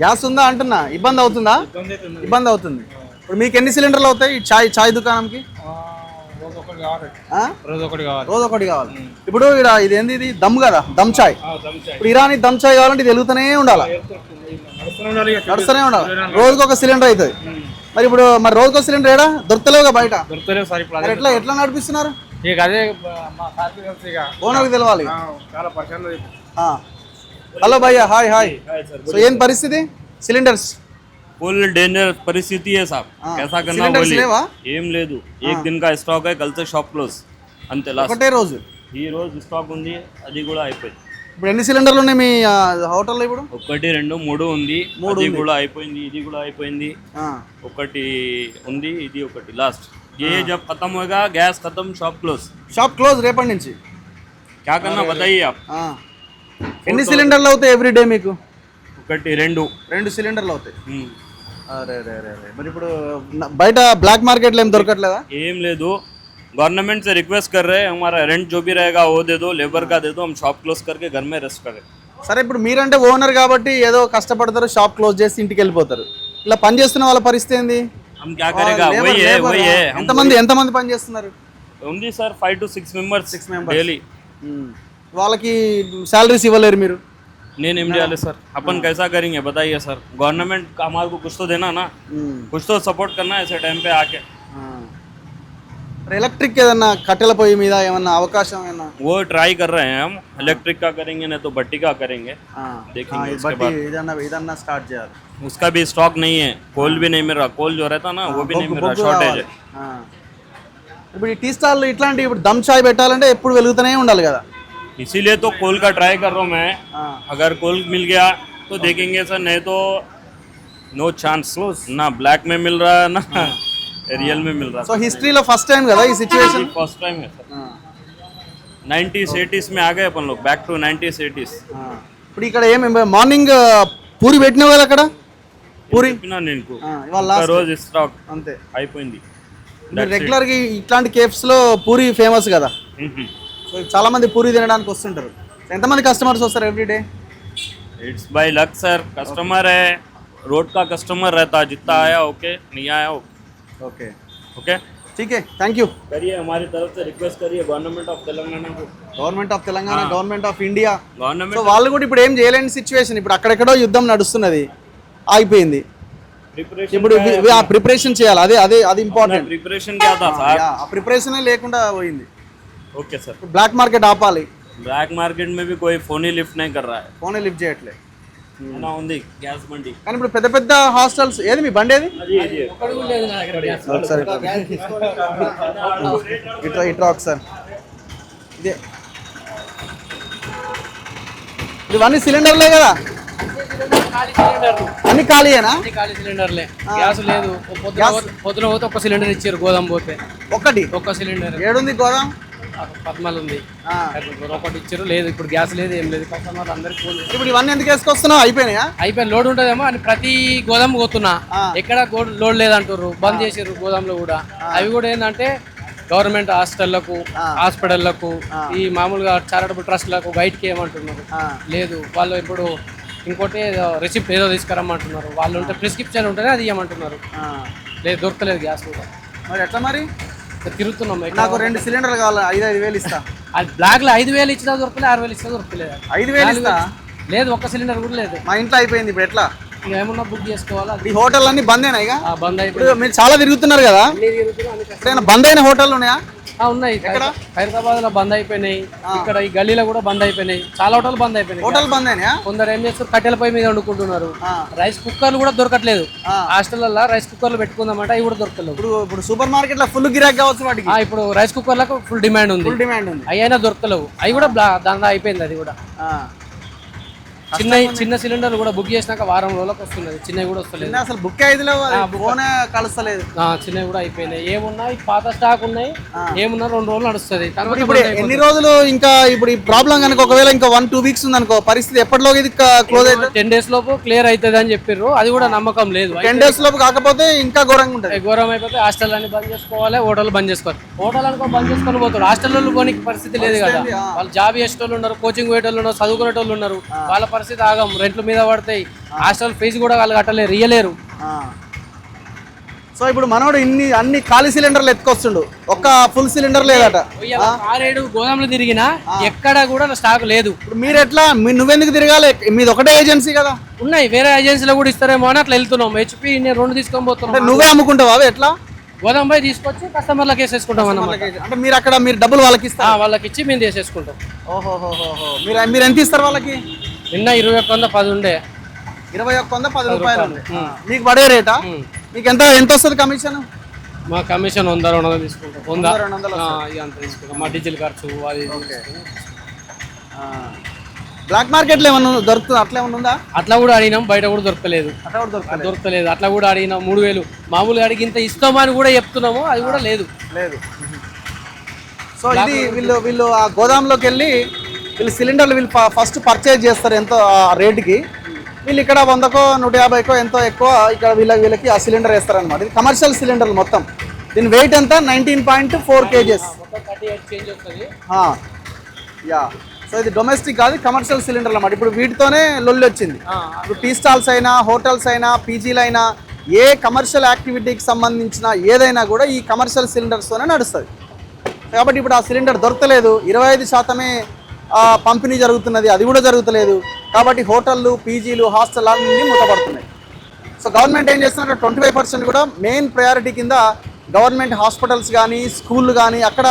Speaker 1: గ్యాస్ ఉందా అంటున్నా. ఇబ్బంది అవుతుందా? ఇబ్బంది అవుతుంది. ఇప్పుడు మీకు ఎన్ని సిలిండర్లు అవుతాయి చాయ్ దుకాణంకి? రోజు ఒకటి కావాలి. ఇప్పుడు ఇక్కడ ఇది ఏంది? ఇది దమ్ కదా, దమ్ చాయ్. ఇప్పుడు ఇరానీ దమ్ చాయ్ కావాలంటే ఇది వెలుగుతూనే ఉండాలి, నడుస్తూనే ఉండాలి. రోజుకి ఒక సిలిండర్ అవుతుంది. మరి ఇప్పుడు రోజుకో సిలిండర్ ఏడా దొరకలేవుగా బయట? ఎట్లా నడిపిస్తున్నారు? ఓనర్కి తెలవాలి. హలో భయ్యా, హాయ్. సో ఏం పరిస్థితి? సిలిండర్స్
Speaker 11: फुल डेंजर परिस्थिति है साहब. कैसा करना बोलिए. ఏం లేదు, एक दिन का स्टॉक है, कल से शॉप क्लोज అంతే.
Speaker 1: ఒకటే రోజు
Speaker 11: ఈ రోజు స్టాక్ ఉంది, అది కూడా అయిపోయింది.
Speaker 1: ఇప్పుడు ఎన్ని సిలిండర్లు ఉన్నాయి మీ హోటల్లో? ఇప్పుడు
Speaker 11: 1, 2, 3 ఉంది. అది కూడా అయిపోయింది, ఇది కూడా అయిపోయింది. ఒకటి ఉంది, ఇది ఒకటి లాస్ట్. ये जब खत्म होगा, गैस खत्म, शॉप क्लोज
Speaker 1: రేపటి నుంచి.
Speaker 11: क्या करना बताइए आप.
Speaker 1: ఎన్ని సిలిండర్లు అవుతాయి ఎవ్రీ డే మీకు?
Speaker 11: 1, 2
Speaker 1: సిలిండర్లు అవుతాయి. అరే మరి ఇప్పుడు బయట బ్లాక్ మార్కెట్లో ఏం దొరకట్లేదా?
Speaker 11: ఏం లేదు, गवर्नमेंट से रिक्वेस्ट कर रहे हैं, हमारा रेंट जो भी रहेगा वो दे दो, लेबर का दे दो, हम शॉप क्लोज करके घर में रेस्ट करें.
Speaker 1: సరే ఇప్పుడు మీరంటే ఓనర్ కాబట్టి ఏదో కష్టపడతారు, షాప్ క్లోజ్ చేసి ఇంటికి వెళ్ళిపోతారు. ఇలా పని చేస్తున్న వాళ్ళ పరిస్థితి ఏంది?
Speaker 11: हम क्या करेगा, वही है हम
Speaker 1: ఎంతమంది పని చేస్తున్నారు?
Speaker 11: Only sir 5 to 6 members daily.
Speaker 1: వాళ్ళకి శాలరీస్ ఇవ్వలేరు మీరు?
Speaker 11: नहीं इंडिया वाले सर, अपन कैसा करेंगे बताइए सर. गवर्नमेंट का हमारे को कुछ तो देना ना, कुछ तो सपोर्ट करना है ऐसे टाइम पे आके.
Speaker 1: ఎలక్ట్రిక్ ఏదన్నా కట్టెల పొయ్యి మీద ఏమన్నా అవకాశం ఏమన్నా?
Speaker 11: वो ट्राई कर रहे हैं हम, इलेक्ट्रिक का करेंगे नहीं तो भट्टी का करेंगे, देखेंगे उसके बाद.
Speaker 1: ఏదన్నా స్టార్ట్ చేయాలి.
Speaker 11: उसका भी स्टॉक नहीं है, कोल भी नहीं मिल रहा, कोल जो रहता ना वो भी नहीं मिल रहा, शॉर्टेज है.
Speaker 1: ఇప్పుడు ఈ టీ స్టాల్ ఇట్లాంటి ఇప్పుడు దమ్ చాయ్ పెట్టాలంటే ఎప్పుడు వెలుగుతూనే ఉండాలి కదా.
Speaker 11: इसीलिए तो कोल का ट्राई कर रहा हूँ मैं. अगर कोल मिल गया तो देखेंगे सर, नहीं तो नो चांस. ना ब्लैक में मिल रहा है ना रियल में मिल रहा.
Speaker 1: సో హిస్టరీలో ఫస్ట్ టైం కదా ఈ సిచ్యువేషన్?
Speaker 11: फर्स्ट टाइम है सर. 90s 80s में आ गए अपन लोग, बैक टू 90s 80s.
Speaker 1: ఇప్పుడు ఇక్కడ ఏమి మార్నింగ్ పూరి పెట్టినావు కదా అక్కడ? పూరి
Speaker 11: నేను
Speaker 1: ఇవాళ
Speaker 11: రోజు స్టాక్
Speaker 1: అంతే
Speaker 11: అయిపోయింది.
Speaker 1: రెగ్యులర్ గా ఇట్లాంటి కేఫ్స్ లో పూరి ఫేమస్ కదా, సో చాలా మంది పూరి తినడానికి వస్తుంటారు. ఎంతమంది కస్టమర్స్ వస్తారు everyday?
Speaker 11: It's by luck sir, customer है, रोड का कस्टमर रहता है, जितना आया ओके, नहीं आया
Speaker 1: ఓకే
Speaker 11: ओके.
Speaker 1: ठीक है, थैंक यू.
Speaker 11: करिए हमारी तरफ से रिक्वेस्ट करिए गवर्नमेंट ऑफ तेलंगाना को.
Speaker 1: Government of Telangana, government of India. So
Speaker 11: government
Speaker 1: వాళ్ళు కూడా ఇప్పుడు ఏం చేయలేని సిచ్యువేషన్. ఇప్పుడు అక్కడెక్కడో యుద్ధం నడుస్తున్నది, ఆగిపోయింది. ఇప్పుడు ప్రిపరేషన్ చేయాలి, అది ఇంపార్టెంట్.
Speaker 11: प्रिपरेशन क्या था सर?
Speaker 1: ఆ ప్రిపరేషనే లేకుండా పోయింది.
Speaker 11: Okay sir.
Speaker 1: బ్లాక్ మార్కెట్ ఆపాలి.
Speaker 11: ब्लैक मार्केट में भी कोई फोन ही लिफ्ट नहीं कर रहा है.
Speaker 1: ఫోనే లిఫ్ట్ చేయట్లే.
Speaker 11: ना ఉంది గ్యాస్ బండి.
Speaker 1: కానీ ఇప్పుడు పెద్ద పెద్ద హాస్టల్స్ ఏది మీ బండి ఏది? ఒకసారి ఇట్రా ఒకసారి. ఇదే ఇవన్నీ సిలిండర్లే కదా? అన్ని ఖాళీయేనా?
Speaker 2: ఖాళీ సిలిండర్లే, గ్యాస్ లేదు. పొద్దున పోతే ఒక సిలిండర్ ఇచ్చారు, గోదాం పోతే ఒక్క సిలిండర్.
Speaker 1: ఏడుంది గోదాం?
Speaker 2: పద్మాలు ఉంది, ఒకటి ఇచ్చారు. లేదు ఇప్పుడు గ్యాస్ లేదు, ఏం లేదు. కస్టమర్లు అందరికి ఫోన్.
Speaker 1: ఇప్పుడు ఇవన్నీ ఎందుకు వేసుకొస్తున్నావు? అయిపోయినాయా?
Speaker 2: అయిపోయింది, లోడ్ ఉంటుందేమో అని ప్రతి గోదాం పోతున్నా, ఎక్కడ లోడ్ లేదంటారు, బంద్ చేసారు గోదాంలో కూడా. అవి కూడా ఏంటంటే గవర్నమెంట్ హాస్టళ్లకు, హాస్పిటళ్లకు, ఈ మామూలుగా చారిటబుల్ ట్రస్ట్లకు బయటికి ఏమంటున్నారు. లేదు వాళ్ళు ఇప్పుడు ఇంకోటి రిసిప్ట్ ఏదో తీసుకురమ్మంటున్నారు. వాళ్ళు ఉంటే ప్రిస్క్రిప్షన్ ఉంటేనే అది ఇవ్వమంటున్నారు. లేదు దొరకలేదు గ్యాస్ కూడా.
Speaker 1: మరి ఎట్లా మరి?
Speaker 2: తిరుగుతున్నాం.
Speaker 1: నాకు 2 సిలిండర్లు కావాలి, 5,000 ఇస్తా.
Speaker 2: అది బ్లాక్ లో 5,000 ఇచ్చినా దొరకలేదు, 6,000 ఇచ్చినా దొరకలేదు.
Speaker 1: 5,000 ఇస్తా?
Speaker 2: లేదు, ఒక్క సిలిండర్ కూడా లేదు.
Speaker 1: మా ఇంట్లో అయిపోయింది. ఇప్పుడు ఎట్లా?
Speaker 2: ఇక ఏమన్నా బుక్ చేసుకోవాలా?
Speaker 1: ఈ హోటల్ అన్ని బందేనా? ఇక
Speaker 2: బంద్
Speaker 1: ఇప్పుడు
Speaker 2: అయిపోయింది.
Speaker 1: మీరు చాలా తిరుగుతున్నారు కదా, బంద్ అయిన హోటల్ ఉన్నాయా?
Speaker 2: ఉన్నాయి. హైదరాబాద్ లో బంద్ అయిపోయినాయి, ఇక్కడ ఈ గల్లీలో కూడా బంద్ అయిపోయినాయి. చాలా హోటల్ బంద్ అయిపోయినాయి.
Speaker 1: హోటల్ బంద్ అయినా?
Speaker 2: కొందరు ఏం చేస్తారు, కట్టెల పొయ్యి మీద వండుకుంటున్నారు. రైస్ కుక్కర్లు కూడా దొరకట్లేదు. హాస్టల్లో రైస్ కుక్కర్లు పెట్టుకుందామంటే అవి కూడా దొరకలేదు.
Speaker 1: ఇప్పుడు సూపర్ మార్కెట్ లో ఫుల్ గిరాక్ కావచ్చు వాటికి.
Speaker 2: ఇప్పుడు రైస్ కుక్కర్లకు ఫుల్ డిమాండ్ ఉంది. అవి అయినా దొరకలేవు. అవి కూడా దందా అయిపోయింది. అది కూడా చిన్న సిలిండర్ కూడా బుక్ చేసినాక వారం రోజులకు వస్తున్నది, చిన్నవి కూడా వస్తలేదు.
Speaker 1: అసలు బుక్ కలుస్తలేదు.
Speaker 2: చిన్నవి కూడా అయిపోయినాయి. ఏమున్నాయి పాత స్టాక్ ఉన్నాయి, ఏమున్నా 2 రోజులు నడుస్తుంది.
Speaker 1: ఇప్పుడు ఎన్ని రోజులు ఇంకా ఇప్పుడు ఈ ప్రాబ్లం కనుక ఒకవేళ ఇంకా 1-2 వీక్స్ ఉంది అనుకో, పరిస్థితి ఎప్పటిలోకి ఇది క్లోజ్ అవుతుంది?
Speaker 2: 10 days లోపు క్లియర్ అవుతుంది అని చెప్పారు. అది కూడా నమ్మకం లేదు.
Speaker 1: 10 days లోపు కాకపోతే ఇంకా ఘోరంగా ఉంటుంది.
Speaker 2: ఘోరం అయిపోతే హాస్టల్ అన్ని బంద్ చేసుకోవాలి, హోటల్ బంద్ చేసుకోవాలి. హోటల్ అనుకో బంద్ చేసుకొని పోతారు, హాస్టల్లో పోనీకి పరిస్థితి లేదు కదా. వాళ్ళు జాబ్ చేసేటోళ్ళు ఉన్నారు, కోచింగ్ పోయేటోళ్ళు ఉన్నారు, చదువుకునేటోళ్ళు ఉన్నారు. వాళ్ళ పరిస్థితి ఆగం, రెంట్ల మీద పడతాయి. హాస్టల్ ఫీజు కూడా వాళ్ళు కట్టలేరు, ఇయ్యలేరు.
Speaker 1: సో ఇప్పుడు మనోడు అన్ని ఖాళీ సిలిండర్లు ఎత్తుకొస్తుండు, ఒక్క ఫుల్ సిలిండర్ లేదట.
Speaker 2: 6-7 గోదాంలు తిరిగినా ఎక్కడ కూడా స్టాక్ లేదు.
Speaker 1: ఇప్పుడు మీరు ఎట్లా, నువ్వెందుకు తిరగాలి? మీది ఒకటే ఏజెన్సీ కదా?
Speaker 2: ఉన్నాయి, వేరే ఏజెన్సీలో కూడా ఇస్తారేమో అని అట్లా వెళ్తున్నాం. HP నేను 2 తీసుకొని పోతున్నాం.
Speaker 1: నువ్వే అమ్ముకుంటావా ఎట్లా?
Speaker 2: గోదాం పోయి తీసుకొచ్చి కస్టమర్లకు వేసేసుకుంటాం అన్నమాట.
Speaker 1: అంటే మీరు అక్కడ డబ్బులు వాళ్ళకి ఇస్తారా?
Speaker 2: వాళ్ళకి ఇచ్చి మేము తీసేసుకుంటాం.
Speaker 1: మీరు ఎంత ఇస్తారు వాళ్ళకి?
Speaker 2: నిన్న 21 10 ఉండే,
Speaker 1: 21 10 రూపాయలు ఉంది. మీకు పడే రేటా? మీకు ఎంత వస్తుంది కమిషన్?
Speaker 2: మా కమిషన్ 100-200 తీసుకుంటాం. 100-200 అంత తీసుకుంటాం. మా డీజిల్ ఖర్చు అది.
Speaker 1: బ్లాక్ మార్కెట్లో ఏమన్నా దొరుకుతుంది? అట్లా ఏమన్నా ఉందా?
Speaker 2: అట్లా కూడా అడిగినాం, బయట కూడా దొరకలేదు. దొరకలేదు. అట్లా కూడా అడిగినాం. 3000 మామూలుగా అడిగి ఇంత ఇస్తామని కూడా చెప్తున్నాము, అది కూడా లేదు.
Speaker 1: సో ఇది వీళ్ళు ఆ గోదాంలోకి వెళ్ళి వీళ్ళు సిలిండర్లు ఫస్ట్ పర్చేజ్ చేస్తారు ఎంతో రేటుకి. వీళ్ళు ఇక్కడ 100కో 150కో ఎంతో ఎక్కువ ఇక్కడ వీళ్ళకి ఆ సిలిండర్ వేస్తారనమాట. ఇది కమర్షియల్ సిలిండర్లు మొత్తం. దీని వెయిట్ ఎంత 19.4 kgs.
Speaker 2: మొత్తం 38 చేంజ్ వస్తుంది.
Speaker 1: యా, సో ఇది డొమెస్టిక్ కాదు, కమర్షియల్ సిలిండర్లు అన్నమాట. ఇప్పుడు వీటితోనే లొల్లి వచ్చింది. ఇప్పుడు టీ స్టాల్స్ అయినా, హోటల్స్ అయినా, పీజీలు అయినా, ఏ కమర్షియల్ యాక్టివిటీకి సంబంధించిన ఏదైనా కూడా ఈ కమర్షియల్ సిలిండర్స్తోనే నడుస్తుంది. కాబట్టి ఇప్పుడు ఆ సిలిండర్ దొరకలేదు. 25% పంపిణీ జరుగుతున్నది, అది కూడా జరుగుతలేదు. కాబట్టి హోటళ్ళు, పీజీలు, హాస్టల్ అన్నీ మూతపడుతున్నాయి. సో గవర్నమెంట్ ఏం చేస్తున్నారు, 25% కూడా మెయిన్ ప్రయారిటీ కింద గవర్నమెంట్ హాస్పిటల్స్ కానీ, స్కూళ్ళు కానీ, అక్కడ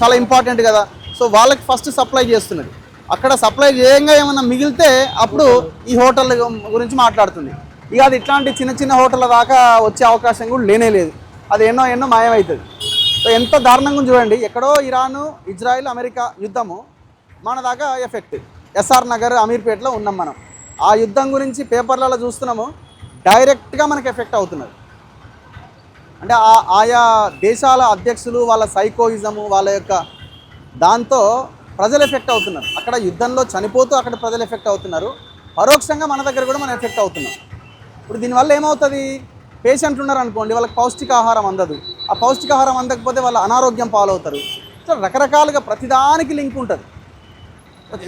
Speaker 1: చాలా ఇంపార్టెంట్ కదా. సో వాళ్ళకి ఫస్ట్ సప్లై చేస్తున్నది. అక్కడ సప్లై చేయంగా ఏమన్నా మిగిలితే అప్పుడు ఈ హోటల్ గురించి మాట్లాడుతుంది. ఇక అది ఇట్లాంటి చిన్న చిన్న హోటళ్ళ దాకా వచ్చే అవకాశం కూడా లేనే లేదు. అది ఎన్నో మాయమవుతుంది. సో ఎంత దారుణంగా చూడండి, ఎక్కడో ఇరాను, ఇజ్రాయిల్, అమెరికా యుద్ధము మన దాకా ఎఫెక్ట్. ఎస్ఆర్ నగర్, అమీర్పేటలో ఉన్నాం మనం. ఆ యుద్ధం గురించి పేపర్లలో చూస్తున్నాము, డైరెక్ట్గా మనకు ఎఫెక్ట్ అవుతున్నది. అంటే ఆయా దేశాల అధ్యక్షులు వాళ్ళ సైకోయిజము, వాళ్ళ యొక్క దాంతో ప్రజలు ఎఫెక్ట్ అవుతున్నారు. అక్కడ యుద్ధంలో చనిపోతూ అక్కడ ప్రజలు ఎఫెక్ట్ అవుతున్నారు. పరోక్షంగా మన దగ్గర కూడా మనం ఎఫెక్ట్ అవుతున్నాం. ఇప్పుడు దీనివల్ల ఏమవుతుంది, పేషెంట్లు ఉన్నారు అనుకోండి, వాళ్ళకి పౌష్టికాహారం అందదు. ఆ పౌష్టికాహారం అందకపోతే వాళ్ళ అనారోగ్యం పాలవుతారు. సో రకరకాలుగా ప్రతిదానికి లింక్ ఉంటుంది.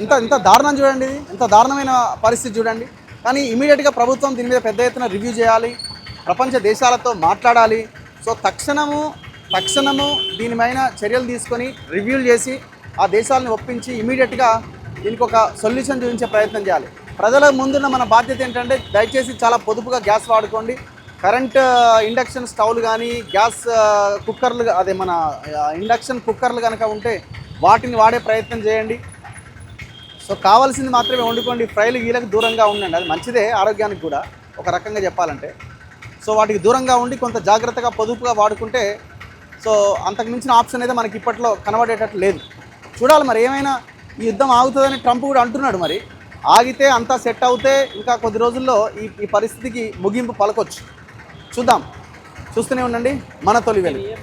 Speaker 1: ఎంత దారుణం చూడండి, ఇది ఎంత దారుణమైన పరిస్థితి చూడండి. కానీ ఇమీడియట్గా ప్రభుత్వం దీని మీద పెద్ద ఎత్తున రివ్యూ చేయాలి, ప్రపంచ దేశాలతో మాట్లాడాలి. సో తక్షణము దీనిపైన చర్యలు తీసుకొని రివ్యూలు చేసి ఆ దేశాలను ఒప్పించి ఇమీడియట్గా దీనికి ఒక సొల్యూషన్ చూపించే ప్రయత్నం చేయాలి. ప్రజల ముందున్న మన బాధ్యత ఏంటంటే దయచేసి చాలా పొదుపుగా గ్యాస్ వాడుకోండి. కరెంట్ ఇండక్షన్ స్టవ్లు కానీ, గ్యాస్ కుక్కర్లు, అదే మన ఇండక్షన్ కుక్కర్లు కనుక ఉంటే వాటిని వాడే ప్రయత్నం చేయండి. సో కావాల్సింది మాత్రమే వండుకోండి. ఫ్రైలు గీలకు దూరంగా ఉండండి, అది మంచిదే ఆరోగ్యానికి కూడా ఒక రకంగా చెప్పాలంటే. సో వాటికి దూరంగా ఉండి కొంత జాగ్రత్తగా పొదుపుగా వాడుకుంటే, సో అంతకుమించిన ఆప్షన్ అయితే మనకి ఇప్పట్లో కనబడేటట్టు లేదు. చూడాలి మరి ఏమైనా ఈ యుద్ధం ఆగుతుందని ట్రంప్ కూడా అంటున్నాడు. మరి ఆగితే అంతా సెట్ అవుతే ఇంకా కొద్ది రోజుల్లో ఈ పరిస్థితికి ముగింపు పలకొచ్చు. చూద్దాం, చూస్తూనే ఉండండి మన తొలి వెలుగు.